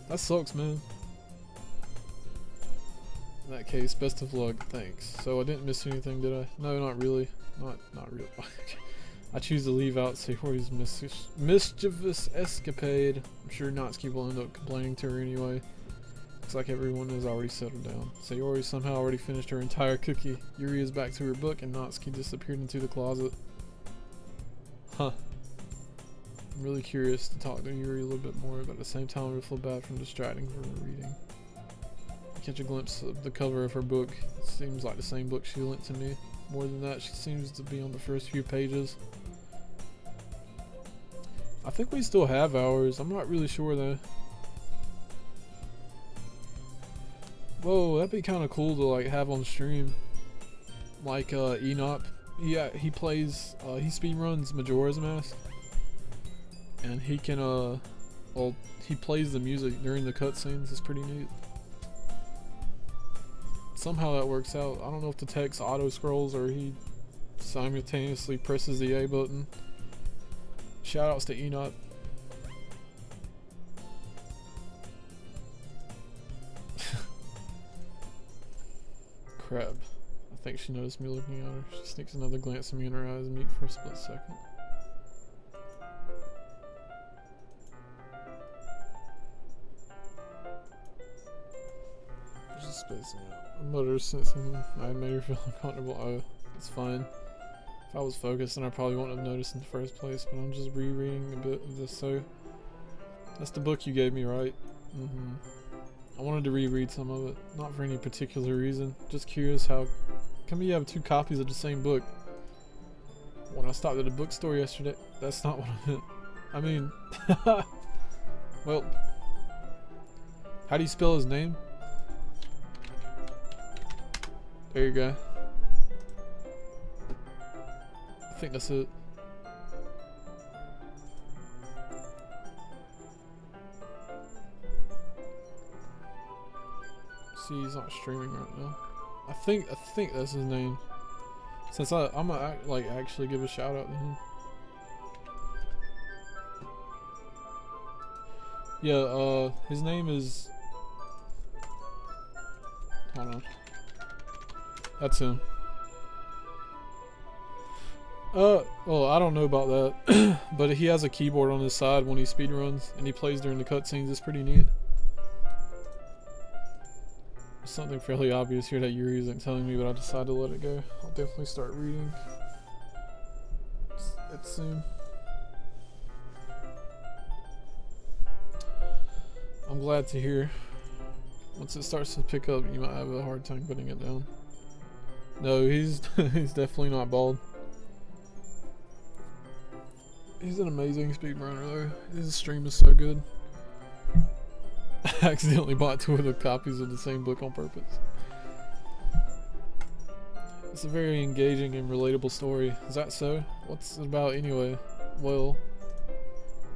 That sucks, man. In that case, best of luck. Thanks. So I didn't miss anything, did I? No, not really. Not really. I choose to leave out Sayori's mischievous escapade. I'm sure Natsuki will end up complaining to her anyway. Looks like everyone has already settled down. Sayori somehow already finished her entire cookie. Yuri is back to her book and Natsuki disappeared into the closet. Huh. I'm really curious to talk to Yuri a little bit more, but at the same time I feel bad from distracting from her reading. I catch a glimpse of the cover of her book. It seems like the same book she lent to me. More than that, she seems to be on the first few pages. I think we still have ours. I'm not really sure though. Whoa, that'd be kind of cool to like have on stream. Like Enop. Yeah, he plays, he speedruns Majora's Mask. And he can, well, he plays the music during the cutscenes. It's pretty neat. Somehow that works out. I don't know if the text auto scrolls or he simultaneously presses the A button. Shoutouts to Enoch. Crap. I think she noticed me looking at her. She sneaks another glance at me in her eyes and meet for a split second. Just spacing out. A motor sensing I made her feel uncomfortable. Oh, it's fine. If I was focused, then I probably wouldn't have noticed in the first place, but I'm just rereading a bit of this. So, that's the book you gave me, right? Mm-hmm. I wanted to reread some of it, not for any particular reason. Just curious how come you have two copies of the same book? When I stopped at a bookstore yesterday, that's not what I meant. I mean, well, how do you spell his name? There you go. I think that's it. See, he's not streaming right now. I think that's his name. Since I'm gonna like actually give a shout out to him. Yeah, his name is. Hold on. That's him. Well, I don't know about that, but he has a keyboard on his side when he speedruns, and he plays during the cutscenes. It's pretty neat. There's something fairly obvious here that Yuri isn't telling me, but I decided to let it go. I'll definitely start reading it soon. I'm glad to hear. Once it starts to pick up, you might have a hard time putting it down. No, he's he's definitely not bald. He's an amazing speedrunner though. His stream is so good. I accidentally bought 2 of the copies of the same book on purpose. It's a very engaging and relatable story. Is that so? What's it about anyway? Well,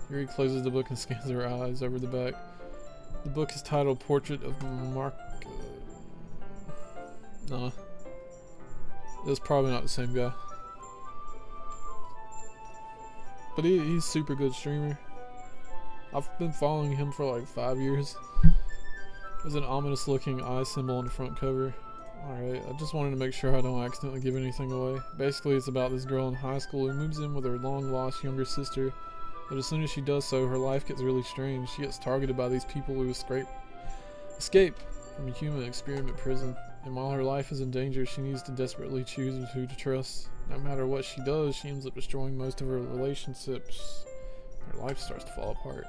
Yuri closes the book and scans her eyes over the back. The book is titled Portrait of Mark... Nah. That's probably not the same guy. But he's super good streamer. I've been following him for like 5 years. There's an ominous looking eye symbol on the front cover. Alright, I just wanted to make sure I don't accidentally give anything away. Basically, it's about this girl in high school who moves in with her long lost younger sister. But as soon as she does so, her life gets really strange. She gets targeted by these people who escape from a human experiment prison. And while her life is in danger, she needs to desperately choose who to trust. No matter what she does, she ends up destroying most of her relationships. Her life starts to fall apart.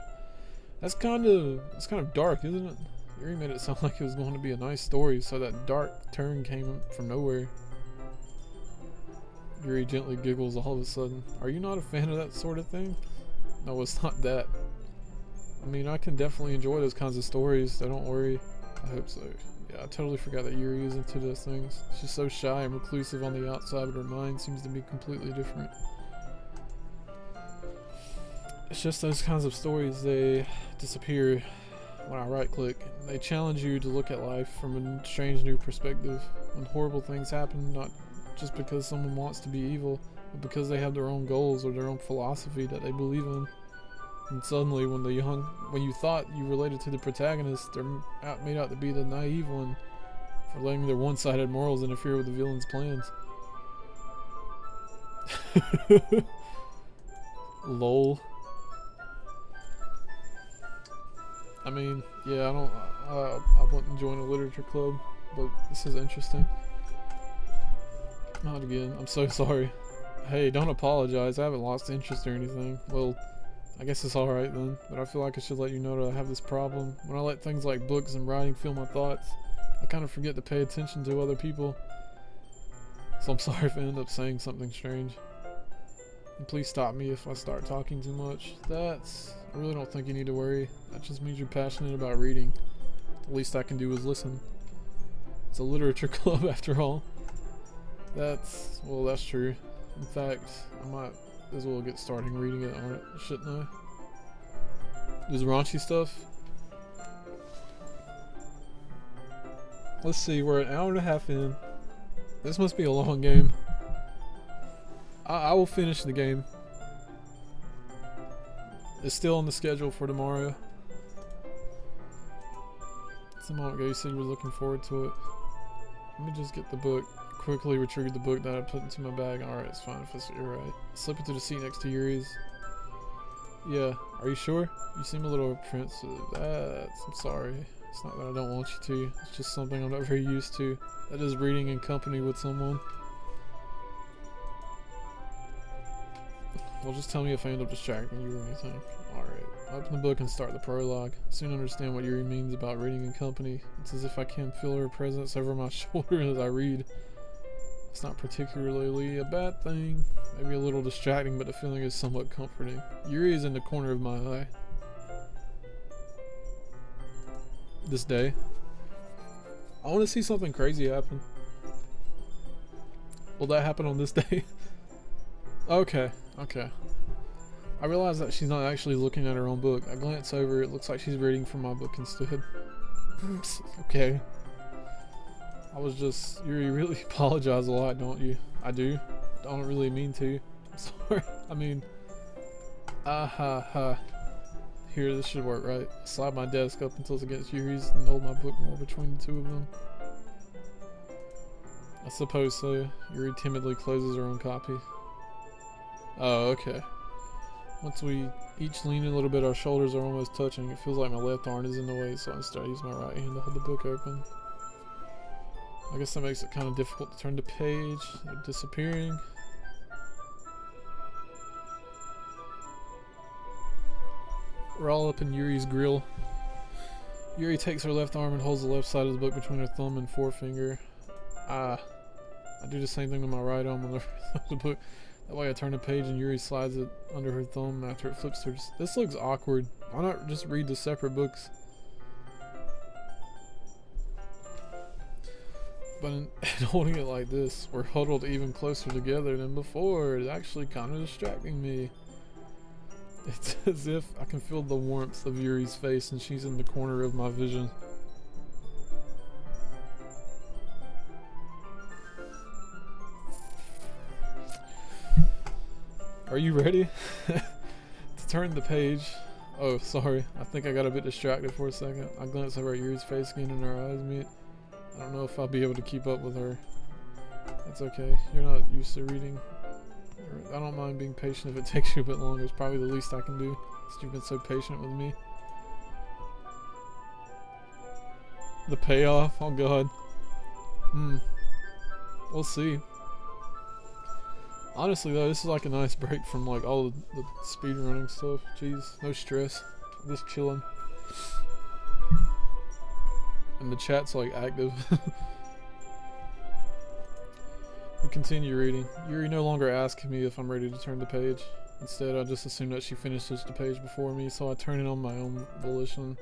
That's kind of dark, isn't it? Yuri made it sound like it was going to be a nice story, so that dark turn came from nowhere. Yuri gently giggles all of a sudden. Are you not a fan of that sort of thing? No, it's not that. I mean, I can definitely enjoy those kinds of stories, so don't worry. I hope so. Yeah, I totally forgot that Yuri is into those things. She's so shy and reclusive on the outside, but her mind seems to be completely different. It's just those kinds of stories, they disappear when I right click. They challenge you to look at life from a strange new perspective. When horrible things happen, not just because someone wants to be evil, but because they have their own goals or their own philosophy that they believe in. And suddenly, when you thought you related to the protagonist, they're made out to be the naive one for letting their one-sided morals interfere with the villain's plans. Lol. I mean, yeah, I wouldn't join a literature club, but this is interesting. Not again. I'm so sorry. Hey, don't apologize. I haven't lost interest or anything. Well, I guess it's alright then, but I feel like I should let you know that I have this problem. When I let things like books and writing fill my thoughts, I kind of forget to pay attention to other people. So I'm sorry if I end up saying something strange. And please stop me if I start talking too much. I really don't think you need to worry. That just means you're passionate about reading. The least I can do is listen. It's a literature club after all. That's true. In fact, I might as well get starting reading it, shouldn't I? There's raunchy stuff. Let's see, we're an hour and a half in. This must be a long game. I will finish the game. It's still on the schedule for tomorrow. It's a moment ago you said you were looking forward to it. Let me just get the book. Quickly retrieve the book that I put into my bag. Alright, it's fine if you're right. Slip it to the seat next to Yuri's. Yeah, are you sure? You seem a little apprehensive. I'm sorry. It's not that I don't want you to. It's just something I'm not very used to. That is reading in company with someone. Well, just tell me if I end up distracting you or anything. Alright, open the book and start the prologue. I soon understand what Yuri means about reading in company. It's as if I can feel her presence over my shoulder as I read. It's not particularly a bad thing. Maybe a little distracting, but the feeling is somewhat comforting. Yuri is in the corner of my eye. This day. I want to see something crazy happen. Will that happen on this day? Okay. I realize that she's not actually looking at her own book. I glance over, it looks like she's reading from my book instead. Oops. Okay. You really apologize a lot, don't you? I do. Don't really mean to. I'm sorry. I mean, Here, this should work, right? Slide my desk up until it's against Yuri's and hold my book more between the two of them. I suppose so. Yuri timidly closes her own copy. Oh, okay. Once we each lean in a little bit, our shoulders are almost touching. It feels like my left arm is in the way, so I start using my right hand to hold the book open. I guess that makes it kind of difficult to turn the page. They're disappearing. We're all up in Yuri's grill. Yuri takes her left arm and holds the left side of the book between her thumb and forefinger. I do the same thing to my right arm when the book. That way I turn the page and Yuri slides it under her thumb after it flips through. This looks awkward. Why not just read the separate books? But in holding it like this, we're huddled even closer together than before. It's actually kind of distracting me. It's as if I can feel the warmth of Yuri's face and she's in the corner of my vision. Are you ready to turn the page? Oh, sorry. I think I got a bit distracted for a second. I glanced over at Yuri's face again and our eyes meet. I don't know if I'll be able to keep up with her. That's okay. You're not used to reading. I don't mind being patient if it takes you a bit longer. It's probably the least I can do, since you've been so patient with me. The payoff? Oh god. We'll see. Honestly though, this is like a nice break from like all the speedrunning stuff. Jeez, no stress. Just chilling. And the chat's like active. We continue reading. Yuri no longer asks me if I'm ready to turn the page. Instead, I just assume that she finishes the page before me, so I turn it on my own volition.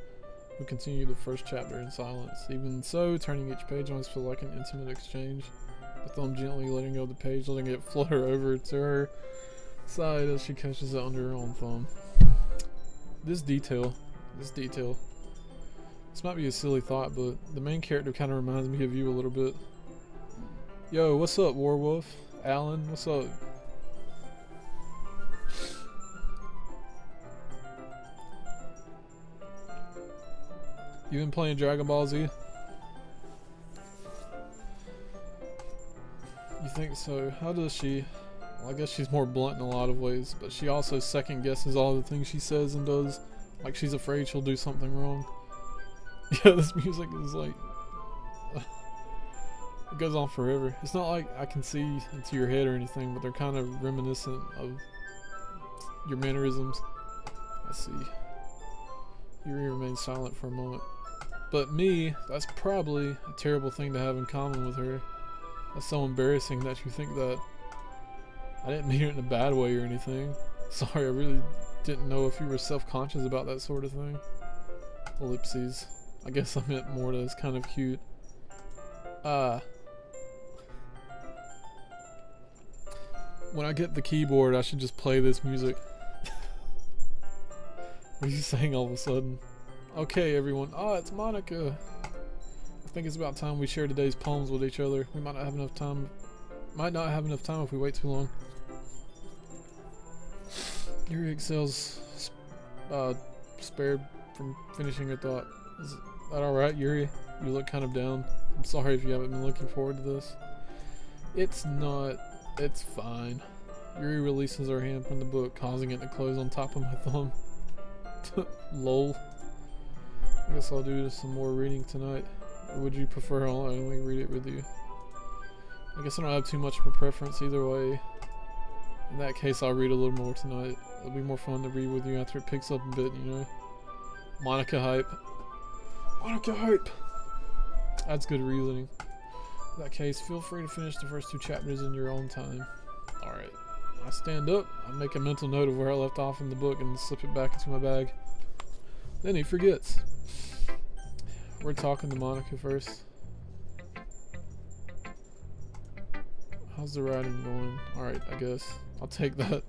We continue the first chapter in silence. Even so, turning each page always feels like an intimate exchange. The thumb gently letting go of the page, letting it flutter over to her side as she catches it under her own thumb. This detail. This might be a silly thought, but the main character kind of reminds me of you a little bit. Yo, what's up, Warwolf? Alan, what's up? You been playing Dragon Ball Z? You think so? How does she? Well, I guess she's more blunt in a lot of ways, but she also second guesses all the things she says and does. Like she's afraid she'll do something wrong. Yeah, this music is like... it goes on forever. It's not like I can see into your head or anything, but they're kind of reminiscent of your mannerisms. I see. Yuri remains silent for a moment. But me, that's probably a terrible thing to have in common with her. That's so embarrassing that you think that. I didn't mean it in a bad way or anything. Sorry, I really didn't know if you were self-conscious about that sort of thing. Ellipses. I guess I meant more that it's kind of cute. When I get the keyboard, I should just play this music. What are you saying all of a sudden? Okay, everyone. It's Monica. I think it's about time we share today's poems with each other. We might not have enough time. Might not have enough time if we wait too long. Yuri exhales, spared from finishing her thought. Is that alright, Yuri? You look kind of down. I'm sorry if you haven't been looking forward to this. It's not. It's fine. Yuri releases her hand from the book, causing it to close on top of my thumb. Lol. I guess I'll do some more reading tonight. Or would you prefer I'll only read it with you? I guess I don't have too much of a preference either way. In that case, I'll read a little more tonight. It'll be more fun to read with you after it picks up a bit, you know? Monica hype. Monica hype! That's good reasoning. In that case, feel free to finish the first 2 chapters in your own time. Alright. I stand up, I make a mental note of where I left off in the book and slip it back into my bag. Then he forgets. We're talking to Monica first. How's the writing going? Alright, I guess. I'll take that.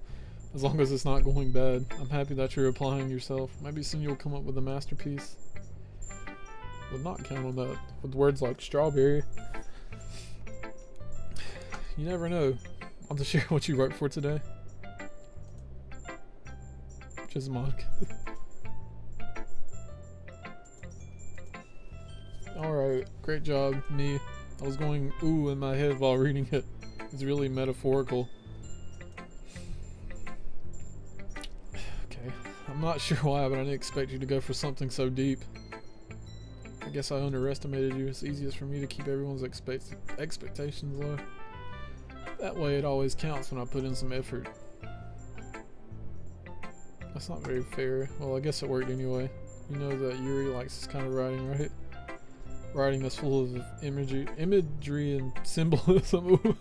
As long as it's not going bad. I'm happy that you're applying yourself. Maybe soon you'll come up with a masterpiece. Would not count on that. With words like strawberry. You never know. I'll just share what you wrote for today. Just Monica. Alright, great job, me. I was going ooh in my head while reading it. It's really metaphorical. Okay, I'm not sure why, but I didn't expect you to go for something so deep. I guess I underestimated you. It's easiest for me to keep everyone's expectations low. That way it always counts when I put in some effort. That's not very fair. Well, I guess it worked anyway. You know that Yuri likes this kind of writing, right? Writing that's full of imagery and symbolism.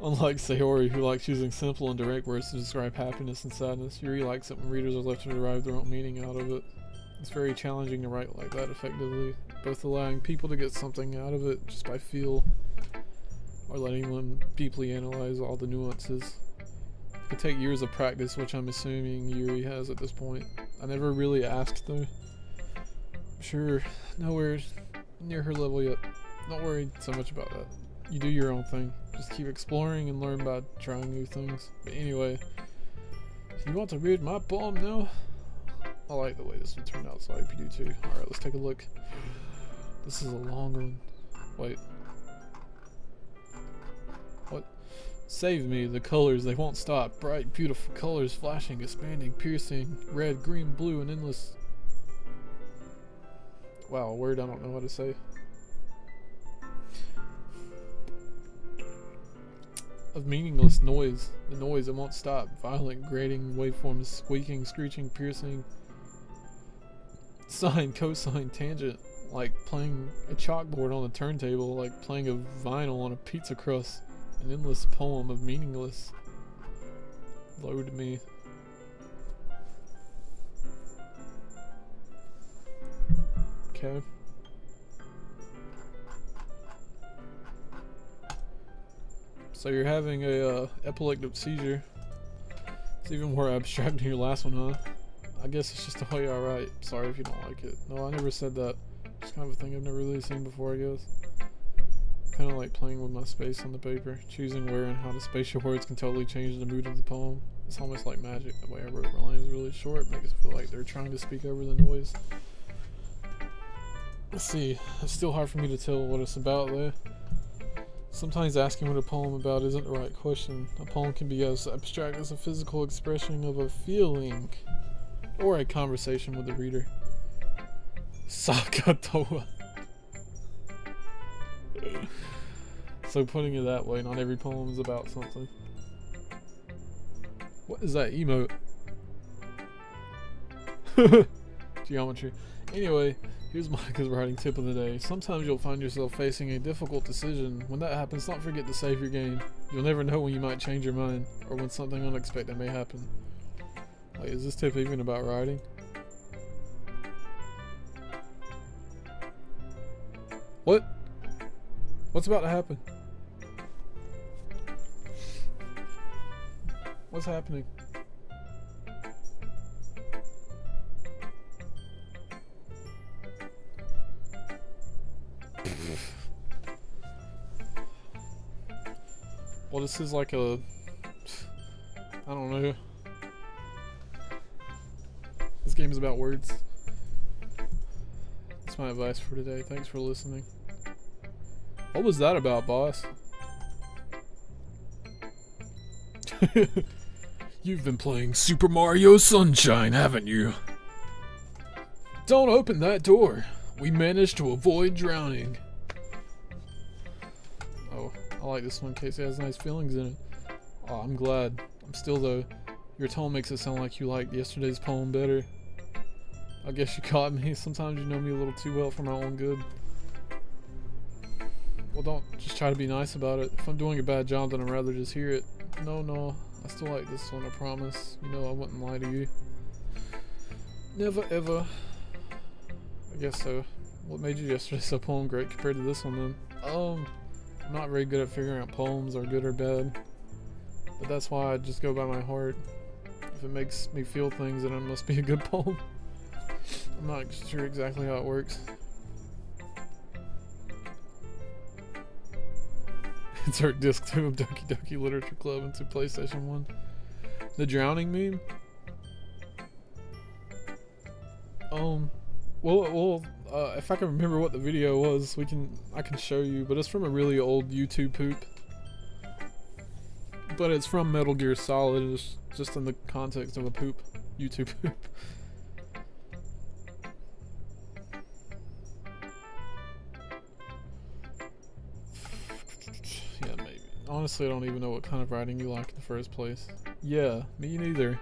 Unlike Sayori, who likes using simple and direct words to describe happiness and sadness, Yuri likes it when readers are left to derive their own meaning out of it. It's very challenging to write like that effectively, both allowing people to get something out of it just by feel, or letting them deeply analyze all the nuances. It could take years of practice, which I'm assuming Yuri has at this point. I never really asked though. Sure, nowhere near her level yet. Not worried so much about that. You do your own thing. Just keep exploring and learn by trying new things. But anyway, you want to read my poem now? I like the way this one turned out, so I hope you do too. Alright, let's take a look. This is a long one. Wait. What? Save me, the colors, they won't stop. Bright, beautiful colors, flashing, expanding, piercing. Red, green, blue, and endless. Wow, a word I don't know what to say. Of meaningless noise. The noise that won't stop. Violent, grating, waveforms, squeaking, screeching, piercing. Sine, cosine, tangent. Like playing a chalkboard on a turntable. Like playing a vinyl on a pizza crust. An endless poem of meaningless. Load me. Okay. So you're having a epileptic seizure. It's even more abstract than your last one, huh? I guess it's just the way I write. Sorry if you don't like it. No, I never said that. It's kind of a thing I've never really seen before, I guess. Kind of like playing with my space on the paper. Choosing where and how to space your words can totally change the mood of the poem. It's almost like magic. The way I wrote my lines really short makes it feel like they're trying to speak over the noise. Let's see. It's still hard for me to tell what it's about though. Sometimes asking what a poem about isn't the right question. A poem can be as abstract as a physical expression of a feeling or a conversation with the reader. Sakatoa. So putting it that way, not every poem is about something. What is that emote? Geometry. Anyway, here's Micah's writing tip of the day. Sometimes you'll find yourself facing a difficult decision. When that happens, don't forget to save your game. You'll never know when you might change your mind, or when something unexpected may happen. Like, is this tip even about writing? What? What's about to happen? What's happening? Well, this is like a... I don't know. This game is about words. That's my advice for today. Thanks for listening. What was that about, boss? You've been playing Super Mario Sunshine, haven't you? Don't open that door. We managed to avoid drowning. Oh, I like this one. Casey has nice feelings in it. Oh, I'm glad. I'm still though. Your tone makes it sound like you liked yesterday's poem better. I guess you caught me. Sometimes you know me a little too well for my own good. Well, don't just try to be nice about it. If I'm doing a bad job, then I'd rather just hear it. No, I still like this one, I promise. You know I wouldn't lie to you. Never ever. I guess so. What made you yesterday's poem great compared to this one then? I'm not very good at figuring out poems are good or bad. But that's why I just go by my heart. If it makes me feel things, then it must be a good poem. I'm not sure exactly how it works. Insert disc 2 of Doki Doki Literature Club into PlayStation 1. The drowning meme? Well, if I can remember what the video was, I can show you, but it's from a really old YouTube poop. But it's from Metal Gear Solid, it's just in the context of a poop. YouTube poop. Yeah, maybe. Honestly, I don't even know what kind of writing you like in the first place. Yeah, me neither.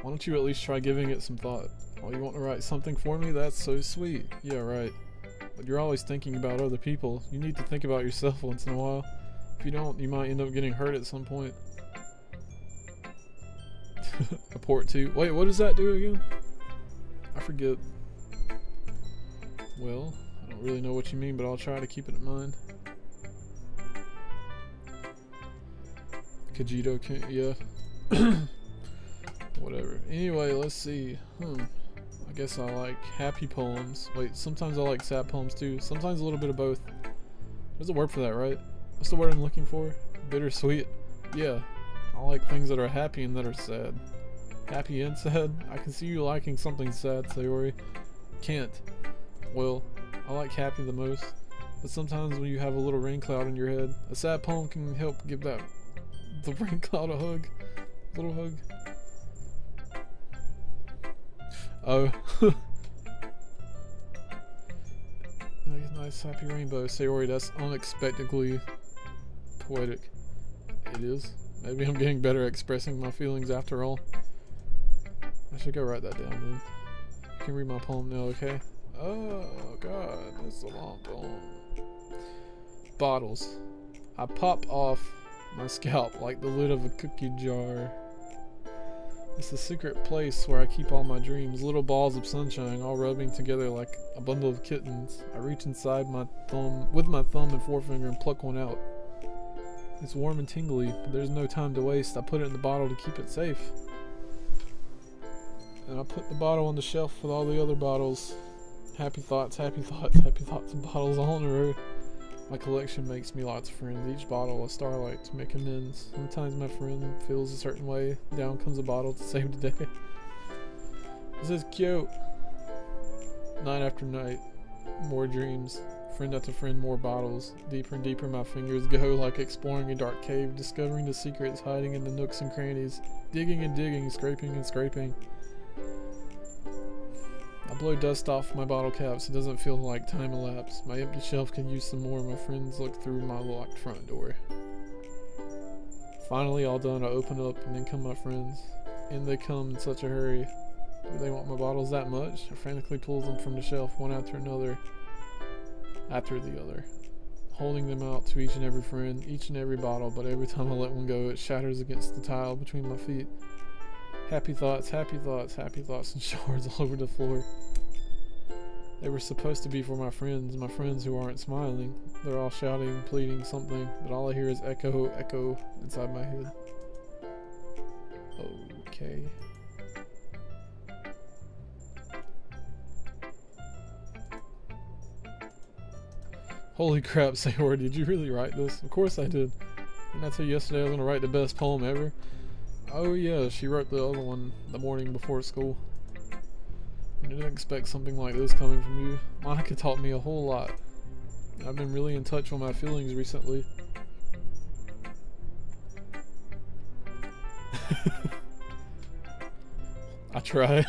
Why don't you at least try giving it some thought? Oh, you want to write something for me? That's so sweet. Yeah, right. But you're always thinking about other people. You need to think about yourself once in a while. If you don't, you might end up getting hurt at some point. A port 2. Wait, what does that do again? I forget. Well, I don't really know what you mean, but I'll try to keep it in mind. Kajito can't, yeah. Whatever. Anyway, let's see. I guess I like happy poems. Wait, sometimes I like sad poems too. Sometimes a little bit of both. There's a word for that, right? What's the word I'm looking for? Bittersweet? Yeah. I like things that are happy and that are sad. Happy and sad? I can see you liking something sad, Sayori. Can't. Well, I like happy the most. But sometimes when you have a little rain cloud in your head, a sad poem can help give the rain cloud a hug. Little hug. Oh. Nice happy rainbow. Sayori, that's unexpectedly poetic. It is. Maybe I'm getting better at expressing my feelings after all. I should go write that down then. You can read my poem now, okay? Oh god, that's a long poem. Bottles. I pop off my scalp like the lid of a cookie jar. It's a secret place where I keep all my dreams, little balls of sunshine all rubbing together like a bundle of kittens. I reach inside with my thumb and forefinger and pluck one out. It's warm and tingly, but there's no time to waste. I put it in the bottle to keep it safe. And I put the bottle on the shelf with all the other bottles. Happy thoughts, happy thoughts, happy thoughts, and bottles all in a row. My collection makes me lots of friends. Each bottle a starlight to make amends. Sometimes my friend feels a certain way. Down comes a bottle to save the day. This is cute. Night after night, more dreams. Friend after friend, more bottles. Deeper and deeper my fingers go, like exploring a dark cave, discovering the secrets hiding in the nooks and crannies. Digging and digging, scraping and scraping. I blow dust off my bottle caps. It doesn't feel like time elapsed. My empty shelf can use some more. My friends look through my locked front door. Finally, all done, I open up, and in come my friends. In they come in such a hurry. Do they want my bottles that much? I frantically pull them from the shelf, one after another, after the other, holding them out to each and every friend, each and every bottle, but every time I let one go, it shatters against the tile between my feet. Happy thoughts, happy thoughts, happy thoughts, and shards all over the floor. They were supposed to be for my friends who aren't smiling. They're all shouting, pleading something, but all I hear is echo, echo inside my head. Okay. Holy crap, Sayori, did you really write this? Of course I did. Didn't I tell you yesterday I was going to write the best poem ever? Oh yeah, she wrote the other one the morning before school. I didn't expect something like this coming from you. Monica taught me a whole lot. I've been really in touch with my feelings recently. I try.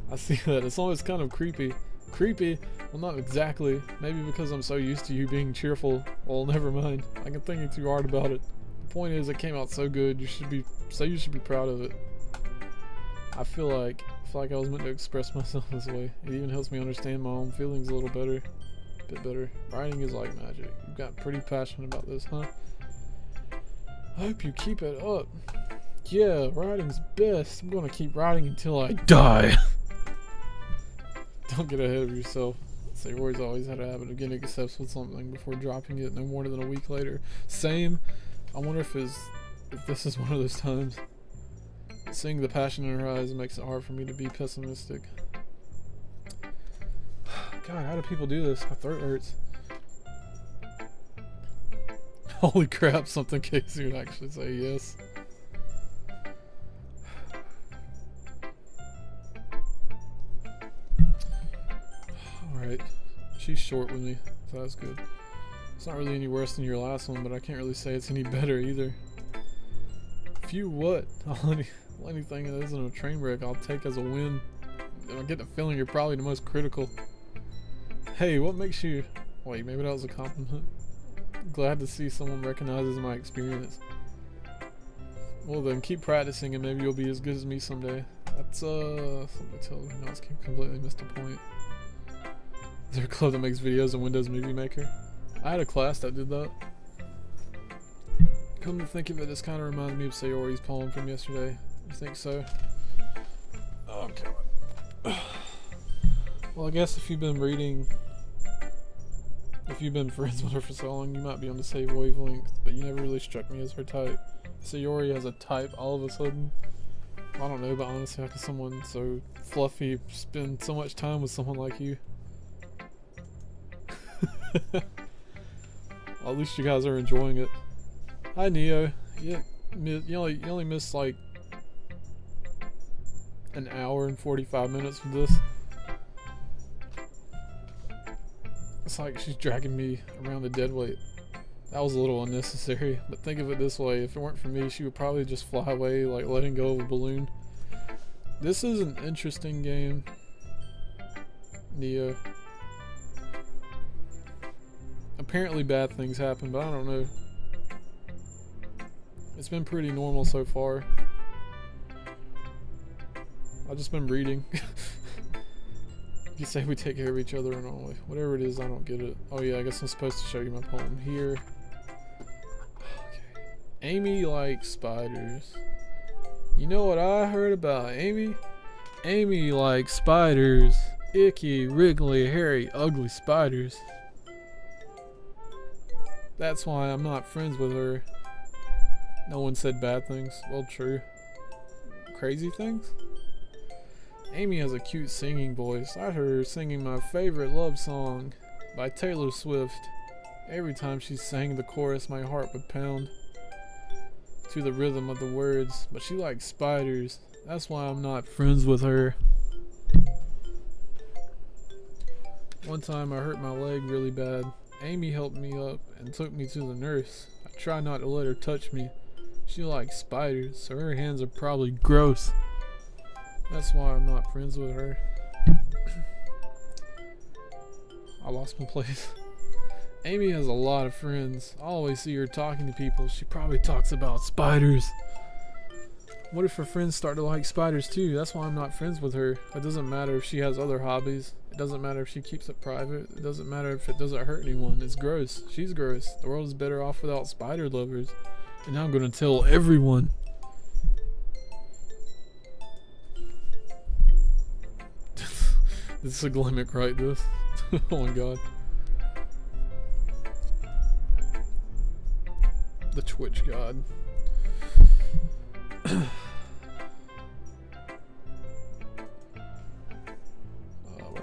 I see that. It's always kind of creepy. Creepy? Well, not exactly. Maybe because I'm so used to you being cheerful. Well, never mind. I can thinking too hard about it. The point is, it came out so good. You should be proud of it. I feel like I was meant to express myself this way. It even helps me understand my own feelings a little better. A bit better. Writing is like magic. You've got pretty passionate about this, huh? I hope you keep it up. Yeah, writing's best. I'm gonna keep writing until I die. Don't get ahead of yourself. Sayori's always had a habit of getting obsessed with something before dropping it no more than a week later. Same. I wonder if this is one of those times. Seeing the passion in her eyes makes it hard for me to be pessimistic. God, how do people do this? My throat hurts. Holy crap, something Casey would actually say yes. Alright. She's short with me, so that's good. It's not really any worse than your last one, but I can't really say it's any better either. Phew, what? Anything that isn't a train wreck I'll take as a win. I get the feeling you're probably the most critical. Hey, what makes you... Wait, maybe that was a compliment. Glad to see someone recognizes my experience. Well then, keep practicing and maybe you'll be as good as me someday. That's something to tell me. No, it's completely missed the point. Is there a club that makes videos in Windows Movie Maker? I had a class that did that. Come to think of it, this kind of reminds me of Sayori's poem from yesterday. You think so? Oh, God. Well, I guess if you've been reading, if you've been friends with her for so long, you might be on the same wavelength, but you never really struck me as her type. Sayori has a type all of a sudden. I don't know, but honestly, how can someone so fluffy spend so much time with someone like you? Well, at least you guys are enjoying it. Hi, Neo. Yeah, you only missed like an hour and 45 minutes with this. It's like she's dragging me around the dead weight. That was a little unnecessary, but think of it this way, if it weren't for me, she would probably just fly away like letting go of a balloon. This is an interesting game, Neo. Apparently bad things happen, but I don't know. It's been pretty normal so far. I've just been reading. You say we take care of each other and all. Whatever it is, I don't get it. Oh yeah, I guess I'm supposed to show you my poem here. Okay. Amy likes spiders. You know what I heard about Amy? Amy likes spiders. Icky, wriggly, hairy, ugly spiders. That's why I'm not friends with her. No one said bad things. Well, true. Crazy things? Amy has a cute singing voice. I heard her singing my favorite love song by Taylor Swift. Every time she sang the chorus, my heart would pound to the rhythm of the words. But she likes spiders. That's why I'm not friends with her. One time I hurt my leg really bad. Amy helped me up and took me to the nurse. I try not to let her touch me. She likes spiders, so her hands are probably gross. That's why I'm not friends with her. I lost my place. Amy has a lot of friends. I always see her talking to people. She probably talks about spiders. What if her friends start to like spiders too? That's why I'm not friends with her. It doesn't matter if she has other hobbies. It doesn't matter if she keeps it private. It doesn't matter if it doesn't hurt anyone. It's gross. She's gross. The world is better off without spider lovers. And now I'm gonna tell everyone. This is a gimmick, right? This. Oh my god. The Twitch god. Where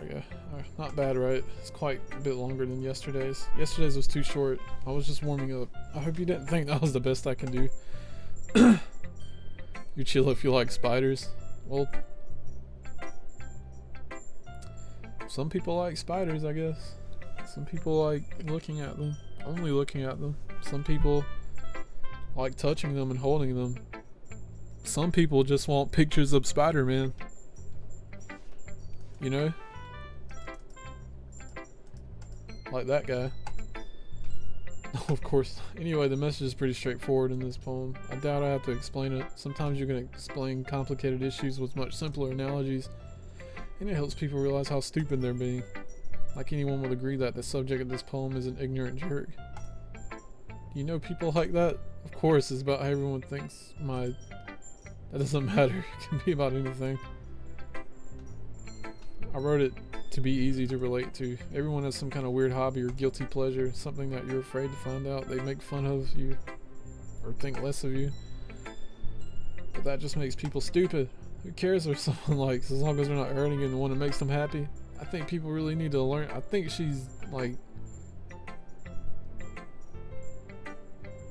we go? Not bad, right? It's quite a bit longer than yesterday's. Yesterday's was too short. I was just warming up. I hope you didn't think that was the best I can do. You chill if you like spiders. Well, some people like spiders, I guess. Some people like looking at them. Only looking at them. Some people like touching them and holding them. Some people just want pictures of Spider-Man. You know? Like that guy. Of course. Anyway, the message is pretty straightforward in this poem. I doubt I have to explain it. Sometimes you can explain complicated issues with much simpler analogies, and it helps people realize how stupid they're being. Like anyone would agree that the subject of this poem is an ignorant jerk. You know people like that? Of course, it's about how everyone thinks that doesn't matter. It can be about anything. I wrote it to be easy to relate to. Everyone has some kind of weird hobby or guilty pleasure, something that you're afraid to find out. They make fun of you or think less of you. But that just makes people stupid. Who cares what someone likes as long as they're not hurting you and the one that makes them happy? I think people really need to learn. I think she's like,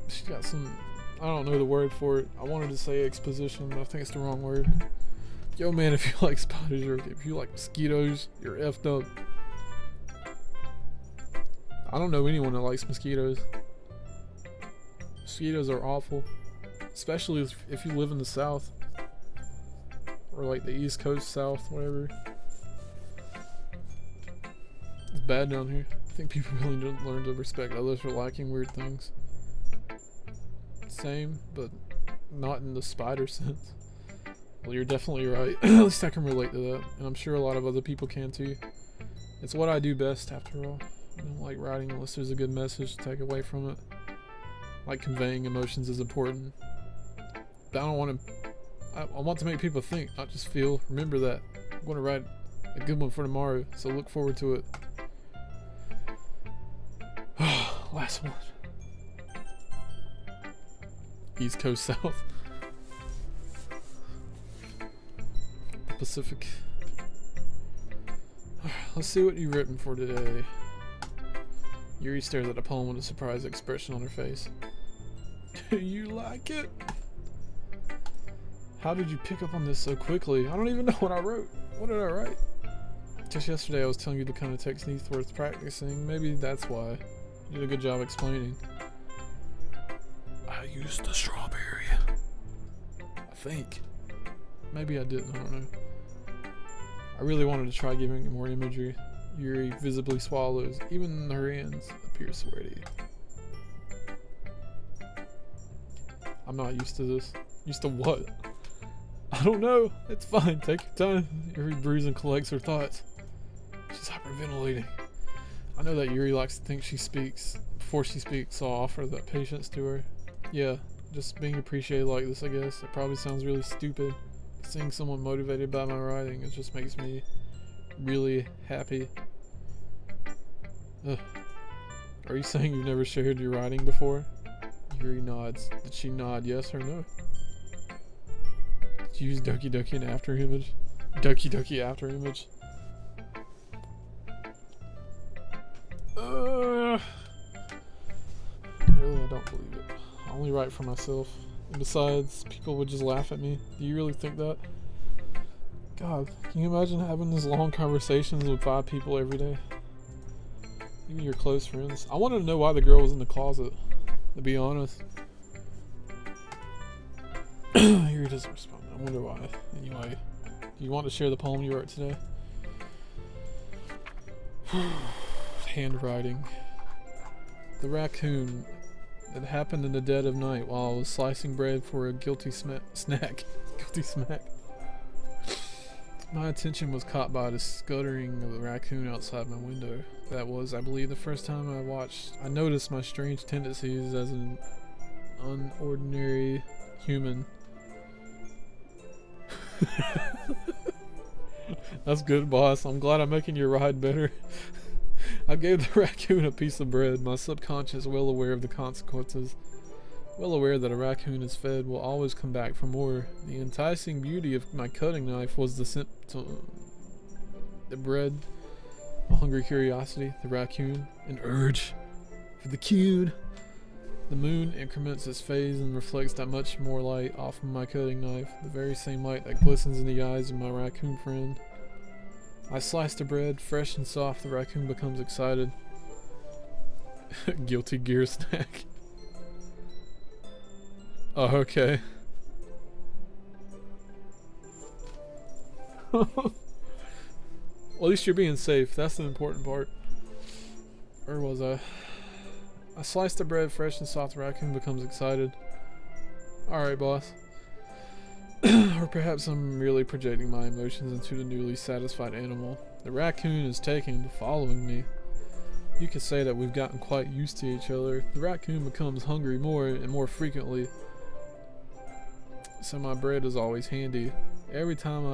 she got some, I don't know the word for it. I wanted to say exposition, but I think it's the wrong word. Yo man, if you like spiders or if you like mosquitoes, you're effed up. I don't know anyone that likes mosquitoes. Mosquitoes are awful. Especially if you live in the South. Or like the East Coast, South, whatever. It's bad down here. I think people really don't learn to respect others for liking weird things. Same, but not in the spider sense. Well, you're definitely right. At least I can relate to that, and I'm sure a lot of other people can too. It's what I do best, after all. I don't like writing unless there's a good message to take away from it. Like conveying emotions is important. But I don't want to... I want to make people think, not just feel. Remember that. I'm going to write a good one for tomorrow, so look forward to it. Last one. East Coast South. Pacific. Let's see what you've written for today. Yuri stares at the poem with a surprised expression on her face. Do you like it? How did you pick up on this so quickly? I don't even know what I wrote. What did I write? Just yesterday I was telling you the kind of techniques worth practicing. Maybe that's why. You did a good job explaining. I used the strawberry. I think. Maybe I didn't, I don't know. I really wanted to try giving it more imagery. Yuri visibly swallows. Even her hands appear sweaty. I'm not used to this. Used to what? I don't know. It's fine. Take your time. Yuri breathes and collects her thoughts. She's hyperventilating. I know that Yuri likes to think she speaks. Before she speaks, so I'll offer that patience to her. Yeah, just being appreciated like this, I guess. It probably sounds really stupid. Seeing someone motivated by my writing, it just makes me really happy. Ugh. Are you saying you've never shared your writing before? Yuri nods. Did she nod yes or no? Did you use doki doki in after image? Doki doki after image? Really, I don't believe it. I only write for myself. And besides, people would just laugh at me. Do you really think that? God, can you imagine having these long conversations with 5 people every day? Even your close friends. I wanted to know why the girl was in the closet, to be honest. Here doesn't respond. I wonder why. Anyway, do you want to share the poem you wrote today? Handwriting. The raccoon. It happened in the dead of night while I was slicing bread for a guilty snack. Guilty smack. My attention was caught by the scuttering of a raccoon outside my window. That was, I believe, the first time I noticed my strange tendencies as an unordinary human. That's good, boss. I'm glad I'm making your ride better. I gave the raccoon a piece of bread, my subconscious well aware of the consequences. Well aware that a raccoon is fed will always come back for more. The enticing beauty of my cutting knife was the symptom. The bread, a hungry curiosity, the raccoon, an urge for the coon. The moon increments its phase and reflects that much more light off of my cutting knife, the very same light that glistens in the eyes of my raccoon friend. I slice the bread, fresh and soft. The raccoon becomes excited. Guilty gear snack. Oh, okay. Well, at least you're being safe. That's the important part. Where was I? I slice the bread, fresh and soft. The raccoon becomes excited. Alright, boss. Or perhaps I'm really projecting my emotions into the newly satisfied animal. The raccoon is taken to following me. You could say that we've gotten quite used to each other. The raccoon becomes hungry more and more frequently, so my bread is always handy. Every time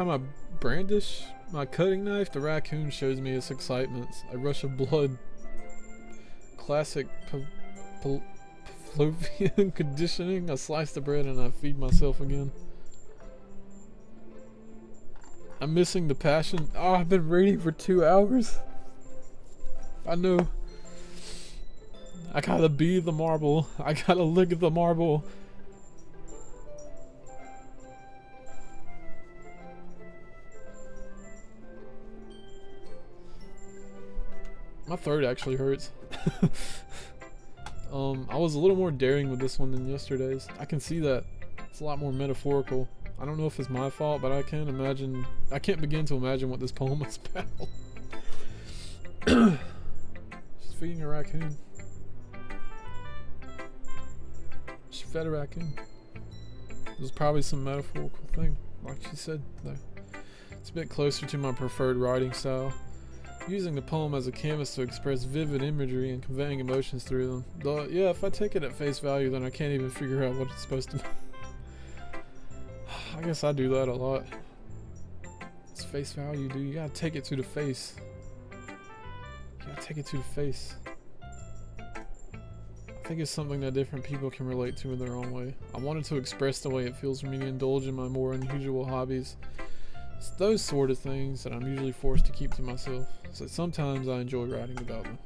I brandish my cutting knife, the raccoon shows me its excitements. A rush of blood. Classic Pavlovian conditioning. I slice the bread and I feed myself again. I'm missing the passion. Oh, I've been reading for 2 hours. I know. I gotta be the marble. I gotta look at the marble. My throat actually hurts. I was a little more daring with this one than yesterday's. I can see that. It's a lot more metaphorical. I don't know if it's my fault, but I can't begin to imagine what this poem is about. Just feeding a raccoon. fed a raccoon. It was probably some metaphorical thing, like she said, though. It's a bit closer to my preferred writing style, using the poem as a canvas to express vivid imagery and conveying emotions through them. Though, yeah, if I take it at face value, then I can't even figure out what it's supposed to be. I guess I do that a lot. It's face value, dude. You gotta take it to the face. You gotta take it to the face. I think it's something that different people can relate to in their own way. I wanted to express the way it feels for me to indulge in my more unusual hobbies. It's those sort of things that I'm usually forced to keep to myself. So sometimes I enjoy writing about them.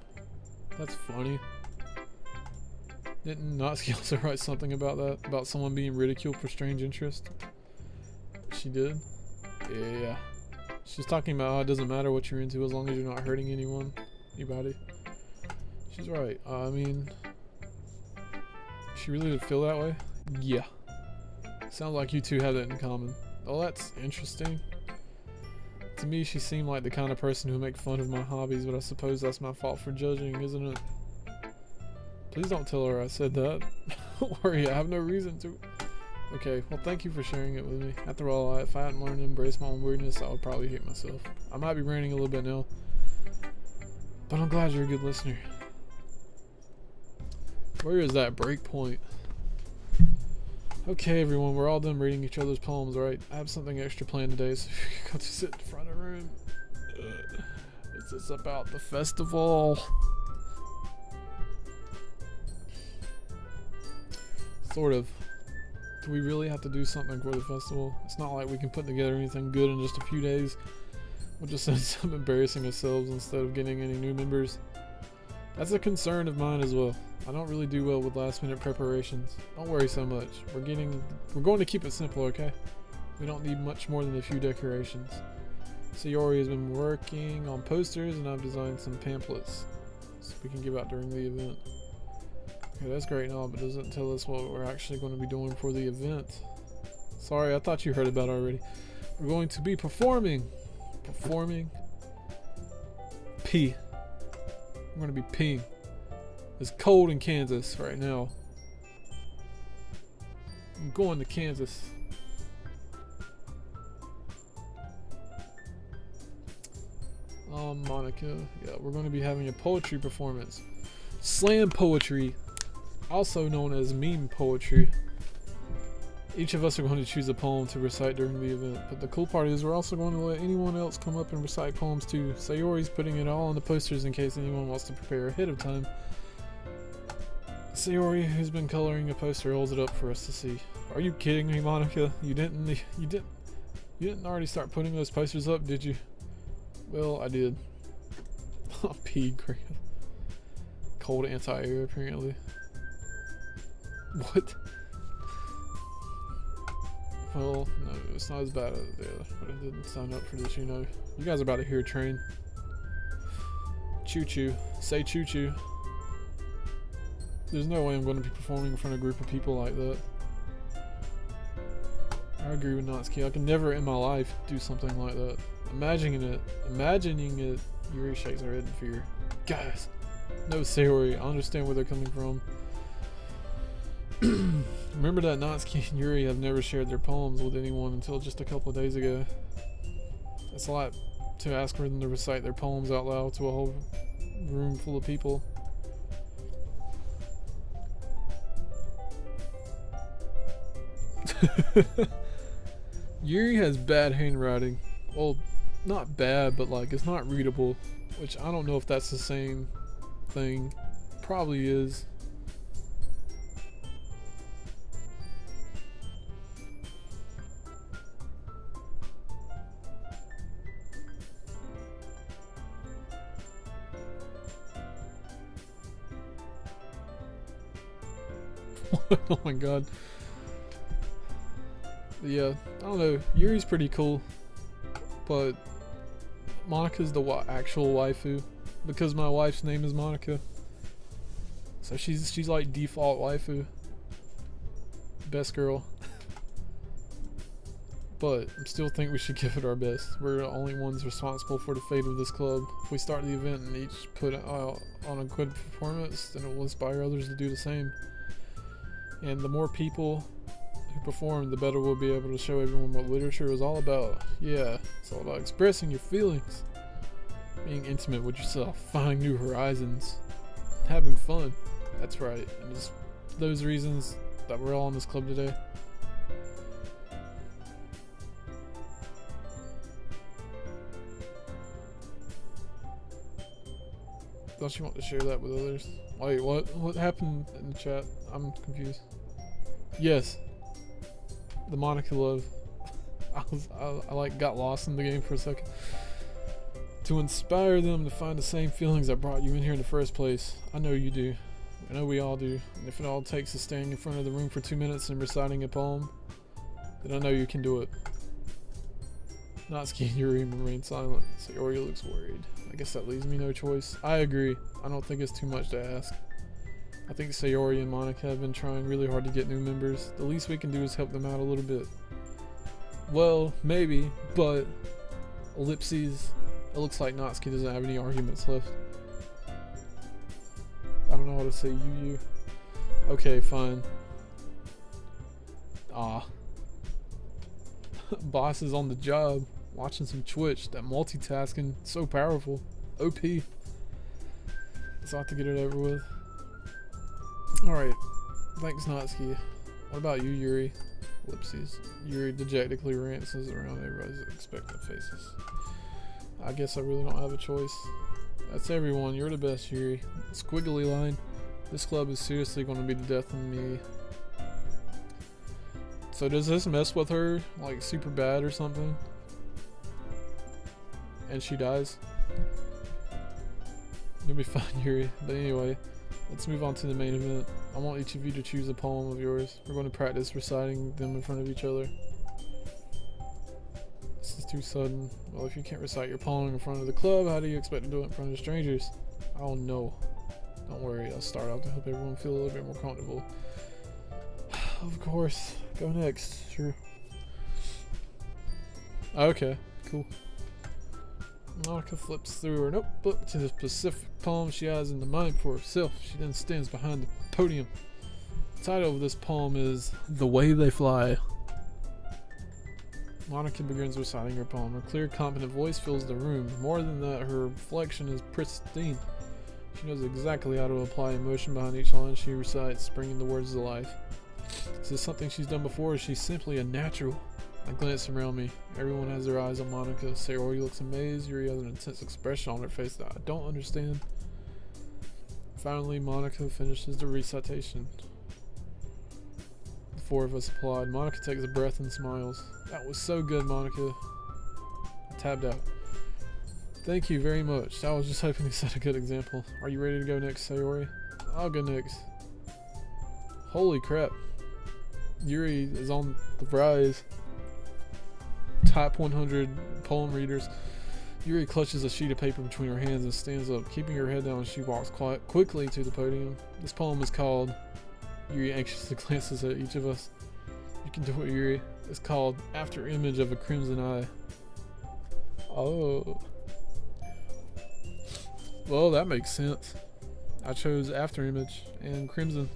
That's funny. Didn't Natsuki also write something about that? About someone being ridiculed for strange interest? She did? Yeah. She's talking about how it doesn't matter what you're into as long as you're not hurting anyone. Anybody. She's right. I mean... She really did feel that way? Yeah. Sounds like you two have that in common. Oh, that's interesting. To me, she seemed like the kind of person who would make fun of my hobbies, but I suppose that's my fault for judging, isn't it? Please don't tell her I said that. Don't worry, I have no reason to. Okay, well thank you for sharing it with me. After all, if I hadn't learned to embrace my own weirdness, I would probably hate myself. I might be ranting a little bit now, but I'm glad you're a good listener. Where is that break point? Okay, everyone, we're all done reading each other's poems, right? I have something extra planned today, so if you got to sit in front of the room. Is this about the festival? Sort of. Do we really have to do something for the festival? It's not like we can put together anything good in just a few days. We'll just end up embarrassing ourselves instead of getting any new members. That's a concern of mine as well. I don't really do well with last minute preparations. Don't worry so much. We're going to keep it simple, okay? We don't need much more than a few decorations. Sayori has been working on posters and I've designed some pamphlets so we can give out during the event. Okay, that's great and all, but doesn't tell us what we're actually going to be doing for the event. Sorry, I thought you heard about it already. We're going to be performing. Performing. P. We're going to be peeing. It's cold in Kansas right now. I'm going to Kansas. Monica. Yeah, we're going to be having a poetry performance. Slam poetry, also known as meme poetry. Each of us are going to choose a poem to recite during the event, but the cool part is we're also going to let anyone else come up and recite poems too. Sayori's putting it all on the posters in case anyone wants to prepare ahead of time. Sayori, who's been coloring a poster, holds it up for us to see. Are you kidding me, Monica? You didn't already start putting those posters up, did you? Well, I did. Oh, pee, great. Cold anti-air, apparently. What? Well, no, it's not as bad as the other, but I didn't sign up for this, you know. You guys are about to hear a train. Choo-choo. Say choo-choo. There's no way I'm going to be performing in front of a group of people like that. I agree with Natsuki. I could never in my life do something like that. Imagining it, Yuri shakes her head in fear. Guys, no, Sayori, I understand where they're coming from. Remember that Natsuki and Yuri have never shared their poems with anyone until just a couple of days ago. That's a lot to ask for them to recite their poems out loud to a whole room full of people. Yuri has bad handwriting. Well, not bad, but like it's not readable, which I don't know if that's the same thing. Probably is. Oh my god. Yeah, I don't know. Yuri's pretty cool, but Monica's the actual waifu because my wife's name is Monica. So she's like default waifu. Best girl. But I still think we should give it our best. We're the only ones responsible for the fate of this club. If we start the event and each put out on a good performance, then it will inspire others to do the same. And the more people who perform, the better we'll be able to show everyone what literature is all about. Yeah, it's all about expressing your feelings, being intimate with yourself, finding new horizons, having fun. That's right. And it's those reasons that we're all in this club today. Don't you want to share that with others? Wait, what? What happened in the chat? I'm confused. Yes, the Monica love. I like got lost in the game for a second. To inspire them to find the same feelings that brought you in here in the first place. I know you do. I know we all do. And if it all takes is standing in front of the room for 2 minutes and reciting a poem, then I know you can do it. Natsuki and Yuri remain silent. Sayori looks worried. I guess that leaves me no choice. I agree. I don't think it's too much to ask. I think Sayori and Monica have been trying really hard to get new members. The least we can do is help them out a little bit. Well, maybe, but ellipses. It looks like Natsuki doesn't have any arguments left. I don't know how to say you. Okay, fine. Boss is on the job, watching some Twitch. That multitasking, so powerful. OP. So I have to get it over with. Alright. Thanks, Natsuki. What about you, Yuri? Ellipses. Yuri dejectedly rances around everybody's expectant faces. I guess I really don't have a choice. That's everyone. You're the best, Yuri. Squiggly line. This club is seriously going to be the death of me. So does this mess with her, like, super bad or something? And she dies? You'll be fine, Yuri. But anyway, let's move on to the main event. I want each of you to choose a poem of yours. We're going to practice reciting them in front of each other. This is too sudden. Well, if you can't recite your poem in front of the club, how do you expect to do it in front of strangers? Oh no. Don't worry, I'll start out to help everyone feel a little bit more comfortable. Of course. Go next. Sure. Okay, cool. Monica flips through her notebook to the specific poem she has in the mind for herself. She then stands behind the podium. The title of this poem is The Way They Fly. Monica begins reciting her poem. Her clear, confident voice fills the room. More than that, her inflection is pristine. She knows exactly how to apply emotion behind each line she recites, bringing the words to life. Is this something she's done before, or is she simply a natural? I glance around me. Everyone has their eyes on Monica. Sayori looks amazed. Yuri has an intense expression on her face that I don't understand. Finally, Monica finishes the recitation. The four of us applaud. Monica takes a breath and smiles. That was so good, Monica. I tabbed out. Thank you very much. I was just hoping to set a good example. Are you ready to go next, Sayori? I'll go next. Holy crap. Yuri is on the rise. Top 100 poem readers. Yuri clutches a sheet of paper between her hands and stands up. Keeping her head down, she walks quickly to the podium. This poem is called... Yuri anxiously glances at each of us. You can do it, Yuri. It's called After Image of a Crimson Eye. Oh. Well, that makes sense. I chose After Image and Crimson.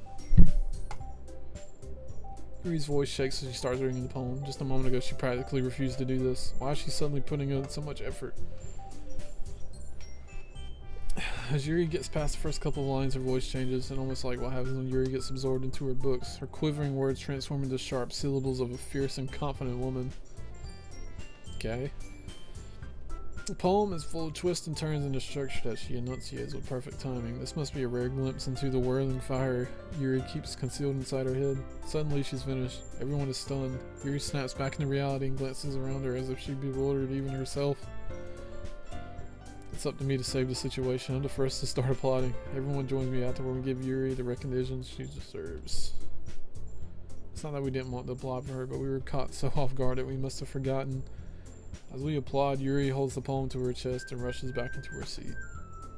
Yuri's voice shakes as she starts reading the poem. Just a moment ago, she practically refused to do this. Why is she suddenly putting in so much effort? As Yuri gets past the first couple of lines, her voice changes, and almost like what happens when Yuri gets absorbed into her books. Her quivering words transform into sharp syllables of a fierce and confident woman. Okay. The poem is full of twists and turns in the structure that she enunciates with perfect timing. This must be a rare glimpse into the whirling fire Yuri keeps concealed inside her head. Suddenly she's finished. Everyone is stunned. Yuri snaps back into reality and glances around her as if she'd bewildered even herself. It's up to me to save the situation. I'm the first to start applauding. Everyone joins me after we give Yuri the recognition she deserves. It's not that we didn't want to applaud for her, but we were caught so off guard that we must have forgotten. As we applaud, Yuri holds the poem to her chest and rushes back into her seat.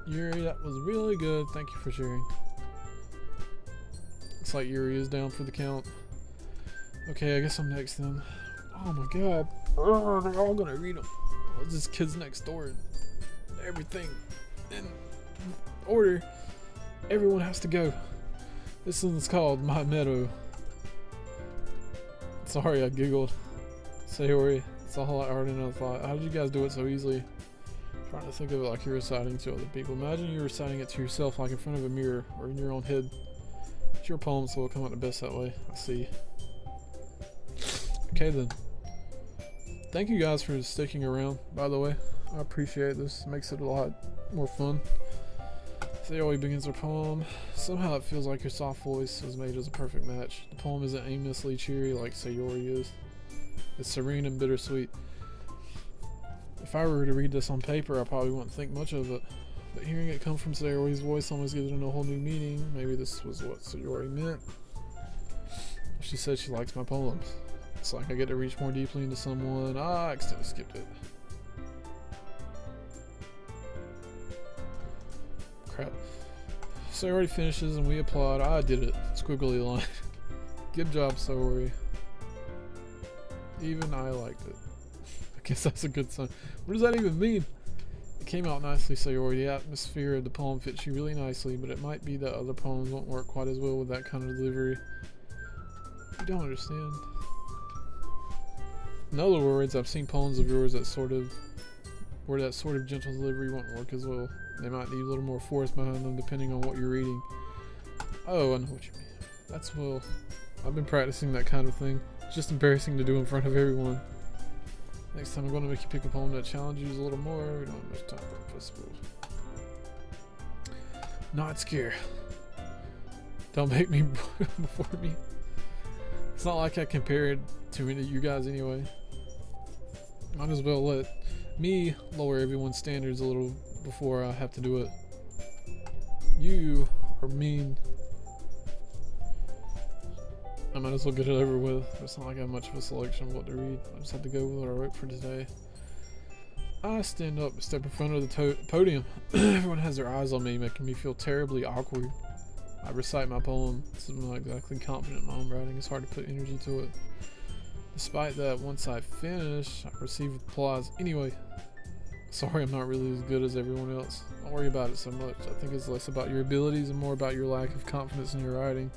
Yuri, that was really good. Thank you for sharing. Looks like Yuri is down for the count. Okay, I guess I'm next then. Oh my god. Oh, they're all gonna read them. Oh, this kid's next door. Everything in order. Everyone has to go. This one's called My Meadow. Sorry, I giggled. Sayori, it's all I already know. Thought, how did you guys do it so easily? Trying to think of it like you're reciting to other people. Imagine you're reciting it to yourself, like in front of a mirror or in your own head. It's your poem, so it'll come out the best that way. I see. Okay then. Thank you guys for sticking around, by the way. I appreciate this. It makes it a lot more fun. Sayori begins her poem. Somehow it feels like your soft voice was made as a perfect match. The poem isn't aimlessly cheery like Sayori is. It's serene and bittersweet. If I were to read this on paper, I probably wouldn't think much of it. But hearing it come from Sayori's voice almost gives it a whole new meaning. Maybe this was what Sayori meant. She said she likes my poems. It's like I get to reach more deeply into someone. I accidentally skipped it. Crap. Sayori finishes and we applaud. I did it. Squiggly line. Good job, Sayori. Even I liked it. I guess that's a good sign. What does that even mean? It came out nicely, Sayori. The atmosphere of the poem fits you really nicely, but it might be that other poems won't work quite as well with that kind of delivery. You don't understand. In other words, I've seen poems of yours that where that sort of gentle delivery won't work as well. They might need a little more force behind them depending on what you're reading. Oh, I know what you mean. That's well, I've been practicing that kind of thing. It's just embarrassing to do in front of everyone. Next time I'm going to make you pick a poem that challenges you a little more. We don't have much time for a festival. Not scared. Don't make me before me. It's not like I compare it to any of you guys anyway. Might as well let me lower everyone's standards a little before I have to do it. You are mean. I might as well get it over with. It's not like I have much of a selection of what to read. I just have to go with what I wrote for today. I stand up and step in front of the podium. Everyone has their eyes on me, making me feel terribly awkward. I recite my poem. I'm not exactly confident in my own writing. It's hard to put energy to it. Despite that, once I finish, I receive applause anyway. Sorry I'm not really as good as everyone else. Don't worry about it so much. I think it's less about your abilities and more about your lack of confidence in your writing.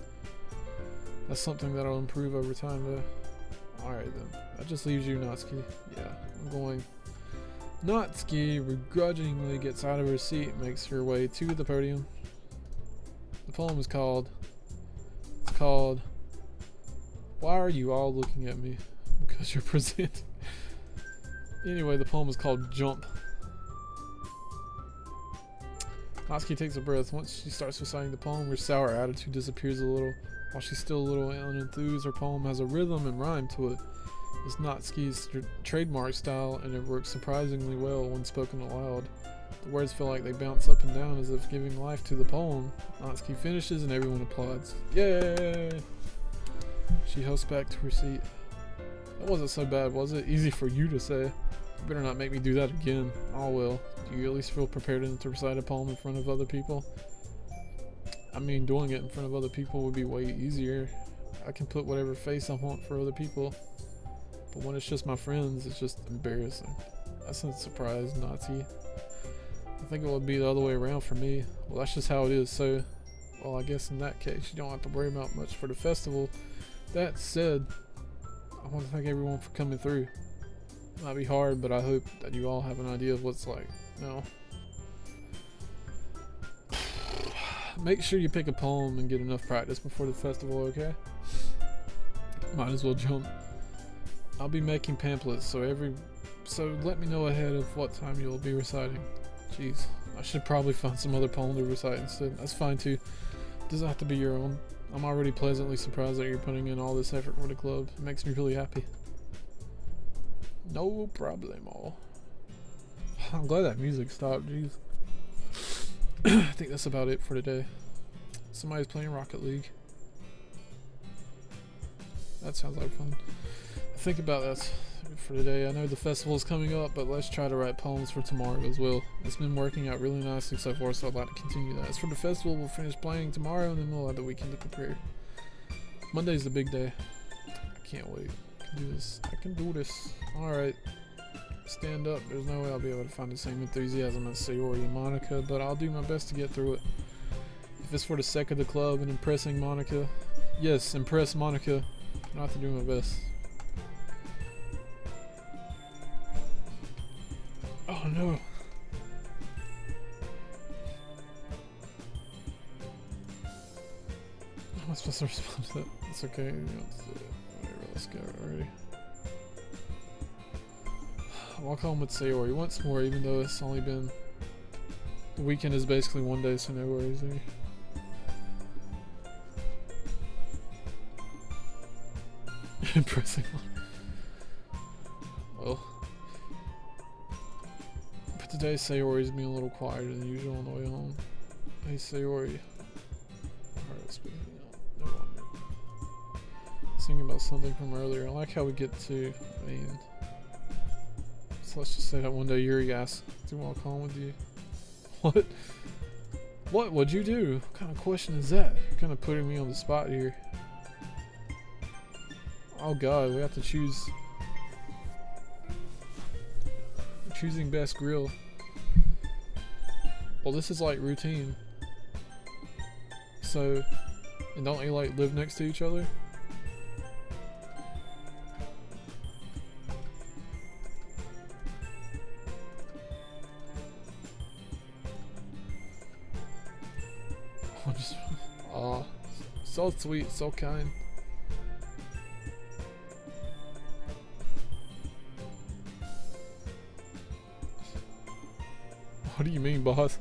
That's something that'll improve over time though. Alright then. That just leaves you, Natsuki. Yeah, I'm going. Natsuki begrudgingly gets out of her seat and makes her way to the podium. The poem is called... It's called... Why are you all looking at me? Because you're presenting. Anyway, the poem is called Jump. Natsuki takes a breath. Once she starts reciting the poem, her sour attitude disappears a little. While she's still a little unenthused, her poem has a rhythm and rhyme to it. It's Natsuki's trademark style, and it works surprisingly well when spoken aloud. The words feel like they bounce up and down as if giving life to the poem. Natsuki finishes and everyone applauds. Yay! She hosts back to her seat. That wasn't so bad, was it? Easy for you to say. You better not make me do that again. Oh well. Do you at least feel prepared to recite a poem in front of other people? I mean, doing it in front of other people would be way easier. I can put whatever face I want for other people. But when it's just my friends, it's just embarrassing. That's not a surprise, Nazi. I think it would be the other way around for me. Well, that's just how it is, so... Well, I guess in that case, you don't have to worry about much for the festival. That said, I want to thank everyone for coming through. It might be hard, but I hope that you all have an idea of what it's like. No. Make sure you pick a poem and get enough practice before the festival, okay? Might as well jump. I'll be making pamphlets, so let me know ahead of what time you'll be reciting. Jeez, I should probably find some other poem to recite instead. That's fine too. Doesn't have to be your own. I'm already pleasantly surprised that you're putting in all this effort for the club. It makes me really happy. No problemo. I'm glad that music stopped, jeez. I think that's about it for today. Somebody's playing Rocket League. That sounds like fun. Think about that for today. I know the festival is coming up, but let's try to write poems for tomorrow as well. It's been working out really nicely so far, so I'd like to continue that. As for the festival, we'll finish playing tomorrow, and then we'll have the weekend to prepare. Monday's the big day. I can't wait. I can do this. I can do this. Alright. Stand up. There's no way I'll be able to find the same enthusiasm as Sayori and Monica, but I'll do my best to get through it. If it's for the sake of the club and impressing Monica, yes, impress Monica, I'll have to do my best. no. How am I supposed to respond to that? It's okay. You don't have to do it. Whatever, let's go already. Walk home with Sayori once more, even though it's only been... The weekend is basically one day, so no worries there. Impressing one. Well. But today Sayori's being a little quieter than usual on the way home. Hey Sayori. Alright, speaking of, no longer. Thinking about something from earlier. I like how we get to, I mean... So let's just say that one day Yuri asked to walk home with you. What? What'd you do? What kind of question is that? You're kind of putting me on the spot here. Oh god, we have to choose. Choosing best grill. Well, this is like routine. So, and don't they like live next to each other? Aw, so sweet, so kind. What do you mean, boss?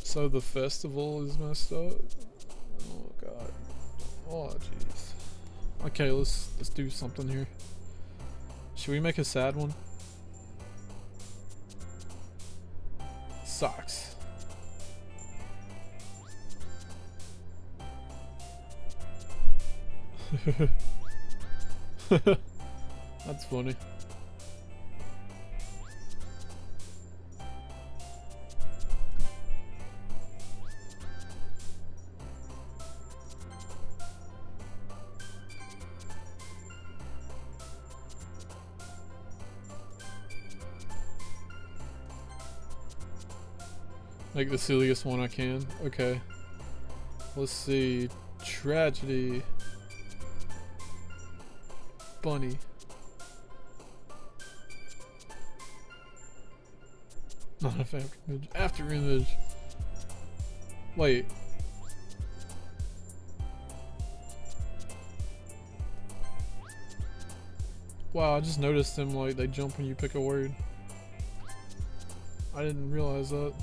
So the festival is messed up? Oh god. Oh jeez. Okay, let's do something here. Should we make a sad one? Socks. That's funny. Make the silliest one I can. Okay. Let's see. Tragedy. Bunny. Not a after image. After image. Wait. Wow, I just noticed them like they jump when you pick a word. I didn't realize that.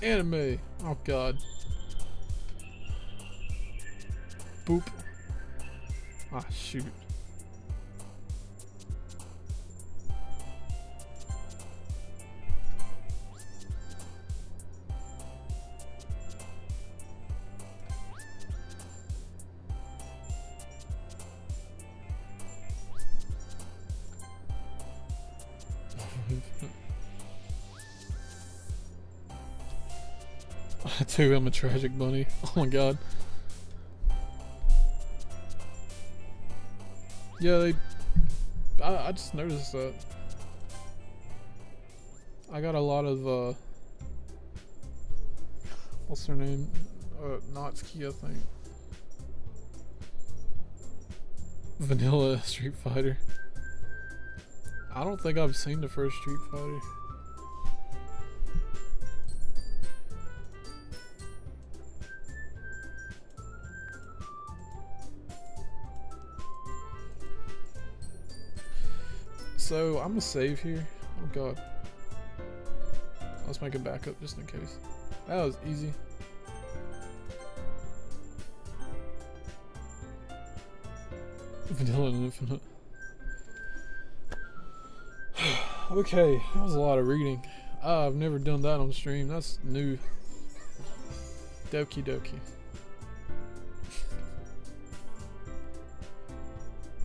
Anime. Oh god. Boop. Ah shoot. Too, I'm a tragic bunny. Oh my god. Yeah, I just noticed that. I got a lot of, what's her name? Natsuki, I think. Vanilla Street Fighter. I don't think I've seen the first Street Fighter. So, I'm gonna save here. Oh god. Let's make a backup just in case. That was easy. Vanilla and Infinite. Okay, that was a lot of reading. I've never done that on stream. That's new. Doki doki.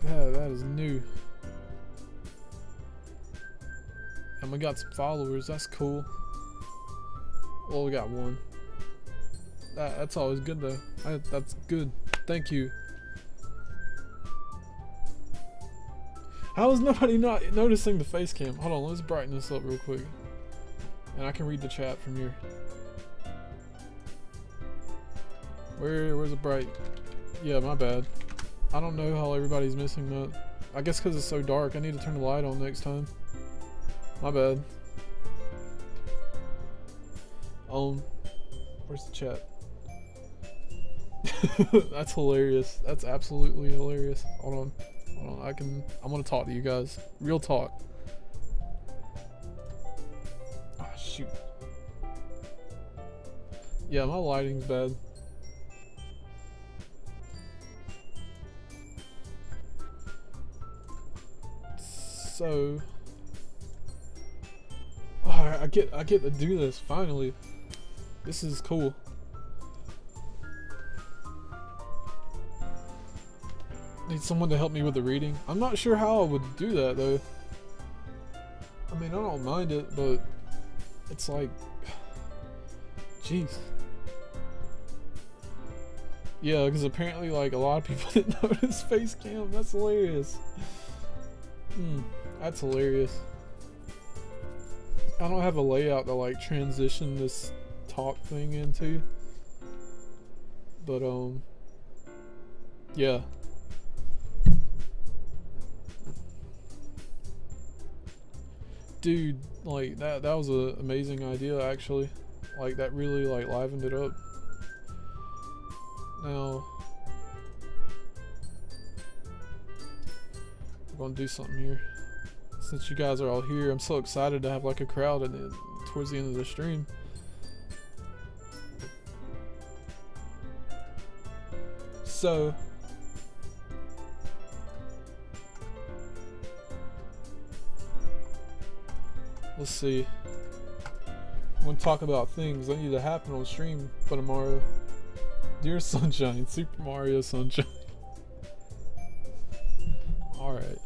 That is new. And we got some followers. That's cool. Well, we got one. That's always good though. That's good. Thank you. How is nobody not noticing the face cam? Hold on, let's brighten this up real quick. And I can read the chat from here. Where's the bright? Yeah, my bad. I don't know how everybody's missing that. I guess because it's so dark, I need to turn the light on next time. My bad. Where's the chat? That's hilarious. That's absolutely hilarious. Hold on. I'm gonna talk to you guys. Real talk. Oh, shoot. Yeah, my lighting's bad. So, I get to do this finally. This is cool. Need someone to help me with the reading. I'm not sure how I would do that though. I mean, I don't mind it, but it's like, jeez. Yeah, because apparently like a lot of people didn't notice face cam. That's hilarious. That's hilarious. I don't have a layout to like transition this talk thing into, but yeah. Dude, like that was an amazing idea actually. Like that really like livened it up. Now we're gonna do something here. Since you guys are all here, I'm so excited to have like a crowd towards the end of the stream. So let's see. I'm gonna talk about things that need to happen on stream for tomorrow. Dear Sunshine, Super Mario Sunshine. Alright.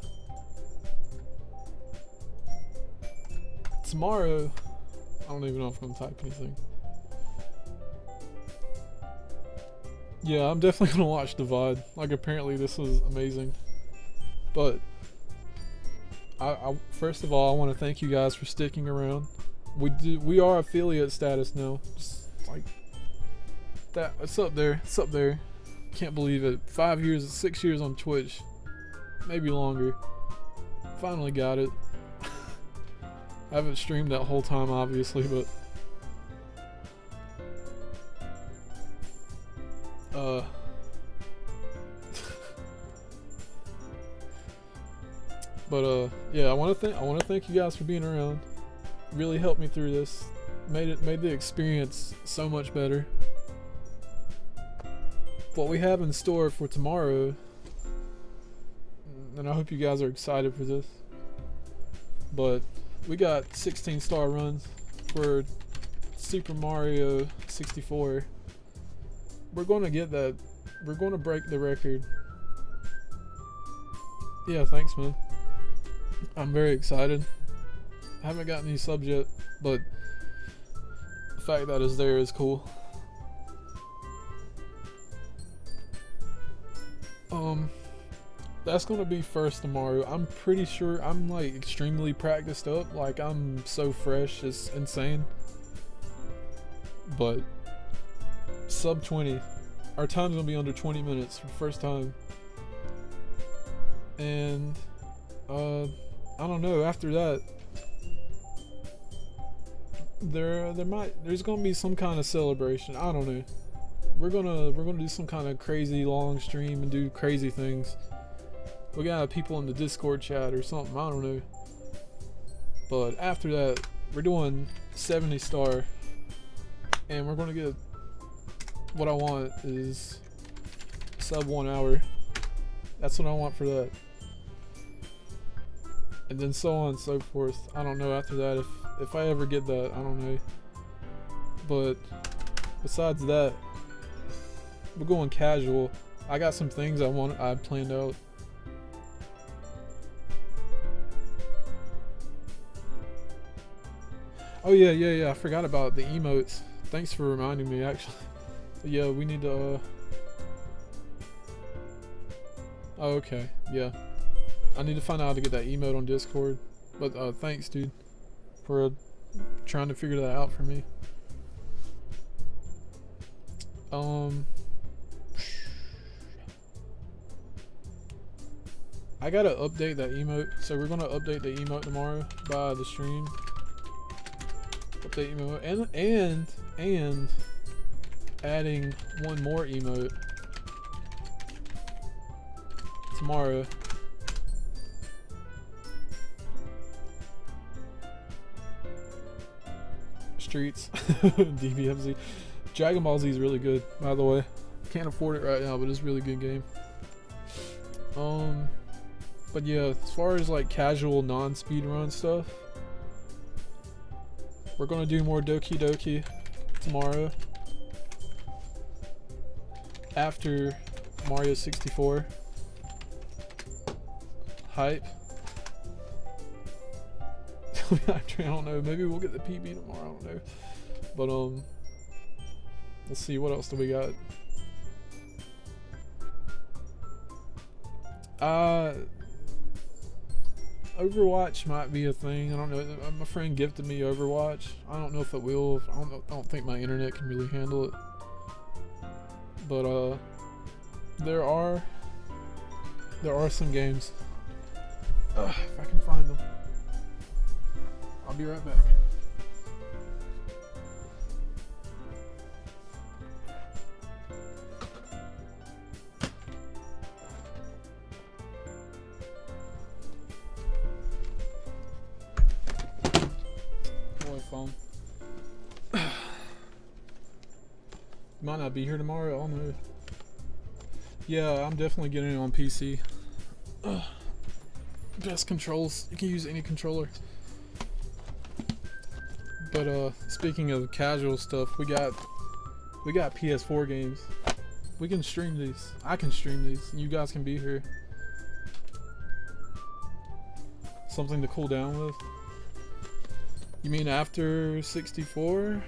Tomorrow, I don't even know if I'm gonna type anything. Yeah, I'm definitely gonna watch Divide. Like apparently this was amazing. But I first of all, I want to thank you guys for sticking around. We are affiliate status now. Just like that, it's up there. It's up there. Can't believe it. 5 years, 6 years on Twitch, maybe longer. Finally got it. I haven't streamed that whole time, obviously, but yeah, I want to thank you guys for being around. Really helped me through this. Made the experience so much better. What we have in store for tomorrow, and I hope you guys are excited for this. But we got 16-star runs for Super Mario 64. We're going to get that. We're going to break the record. Yeah, thanks, man. I'm very excited. I haven't gotten any subs yet, but the fact that it's there is cool. That's gonna be first tomorrow. I'm pretty sure I'm like extremely practiced up. Like I'm so fresh, it's insane. But sub 20. Our time's gonna be under 20 minutes for the first time. And I don't know, after that there's gonna be some kind of celebration. I don't know. We're gonna do some kind of crazy long stream and do crazy things. We gotta have people in the Discord chat or something, I don't know. But after that, we're doing 70-star, and we're gonna get, what I want is sub 1 hour. That's what I want for that. And then so on and so forth. I don't know after that if I ever get that, I don't know. But besides that, we're going casual. I got some things I planned out. Oh yeah, yeah, yeah. I forgot about the emotes. Thanks for reminding me. Actually, yeah, we need to. Oh, okay, yeah. I need to find out how to get that emote on Discord. But thanks, dude, for trying to figure that out for me. I gotta update that emote, so we're gonna update the emote tomorrow by the stream. Update emote and adding one more emote tomorrow. Streets, DBFZ. Dragon Ball Z is really good, by the way. Can't afford it right now, but it's a really good game. But yeah, as far as like casual non-speedrun stuff, we're gonna do more Doki tomorrow after Mario 64. Hype. I don't know. Maybe we'll get the PB tomorrow. I don't know. But let's see, what else do we got? Overwatch might be a thing. I don't know. My friend gifted me Overwatch. I don't know if it will. I don't think my internet can really handle it. But there are some games. If I can find them. I'll be right back. Phone. Might not be here tomorrow, I don't know. Yeah, I'm definitely getting it on PC. Best controls. You can use any controller. But speaking of casual stuff, we got PS4 games. We can stream these. I can stream these. You guys can be here. Something to cool down with. You mean after 64?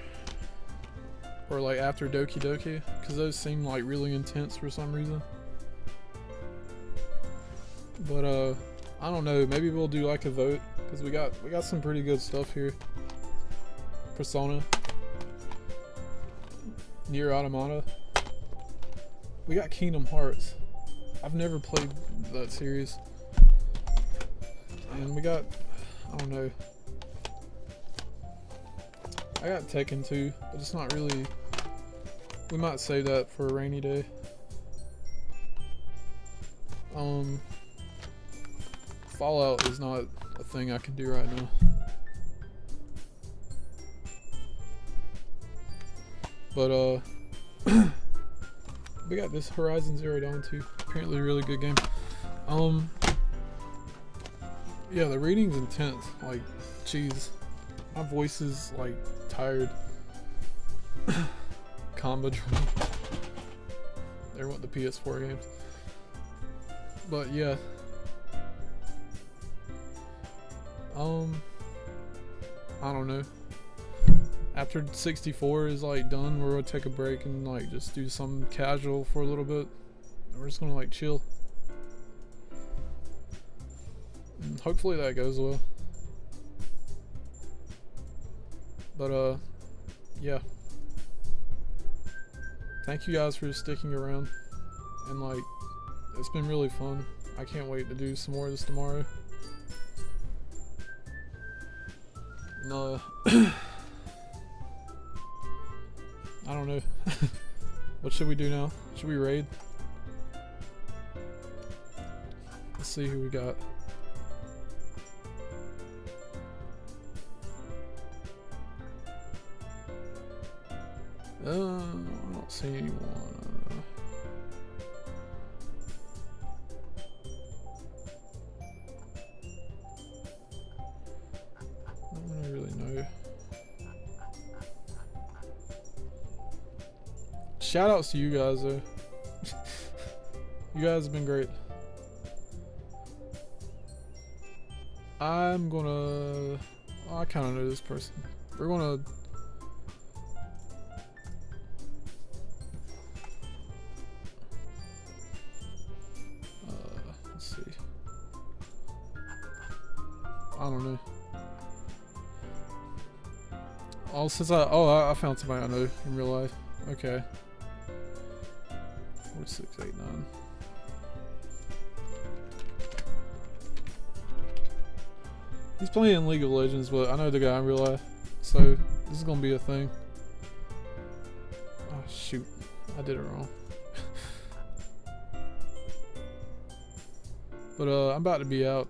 Or like after Doki Doki? Because those seem like really intense for some reason. But I don't know, maybe we'll do like a vote, because we got some pretty good stuff here. Persona, Nier Automata. We got Kingdom Hearts. I've never played that series. And we got, I don't know, I got Tekken 2, but it's not really, we might save that for a rainy day. Fallout is not a thing I can do right now. But we got this Horizon Zero Dawn 2. Apparently a really good game. Yeah, the reading's intense. Like, jeez. My voice is like tired. Combo drum. There went the PS4 games. But yeah. I don't know. After 64 is like done, we're gonna take a break and like just do something casual for a little bit. We're just gonna like chill. And hopefully that goes well. But yeah. Thank you guys for sticking around. And like, it's been really fun. I can't wait to do some more of this tomorrow. No. I don't know. What should we do now? Should we raid? Let's see who we got. I don't see anyone. I don't really know. Shout outs to you guys though. You guys have been great. I'm gonna, oh, I kinda know this person. We're gonna. Let's see. I don't know. Oh, I found somebody I know in real life. Okay. 4689. He's playing in League of Legends, but I know the guy in real life, so this is gonna be a thing. Oh shoot, I did it wrong. But I'm about to be out.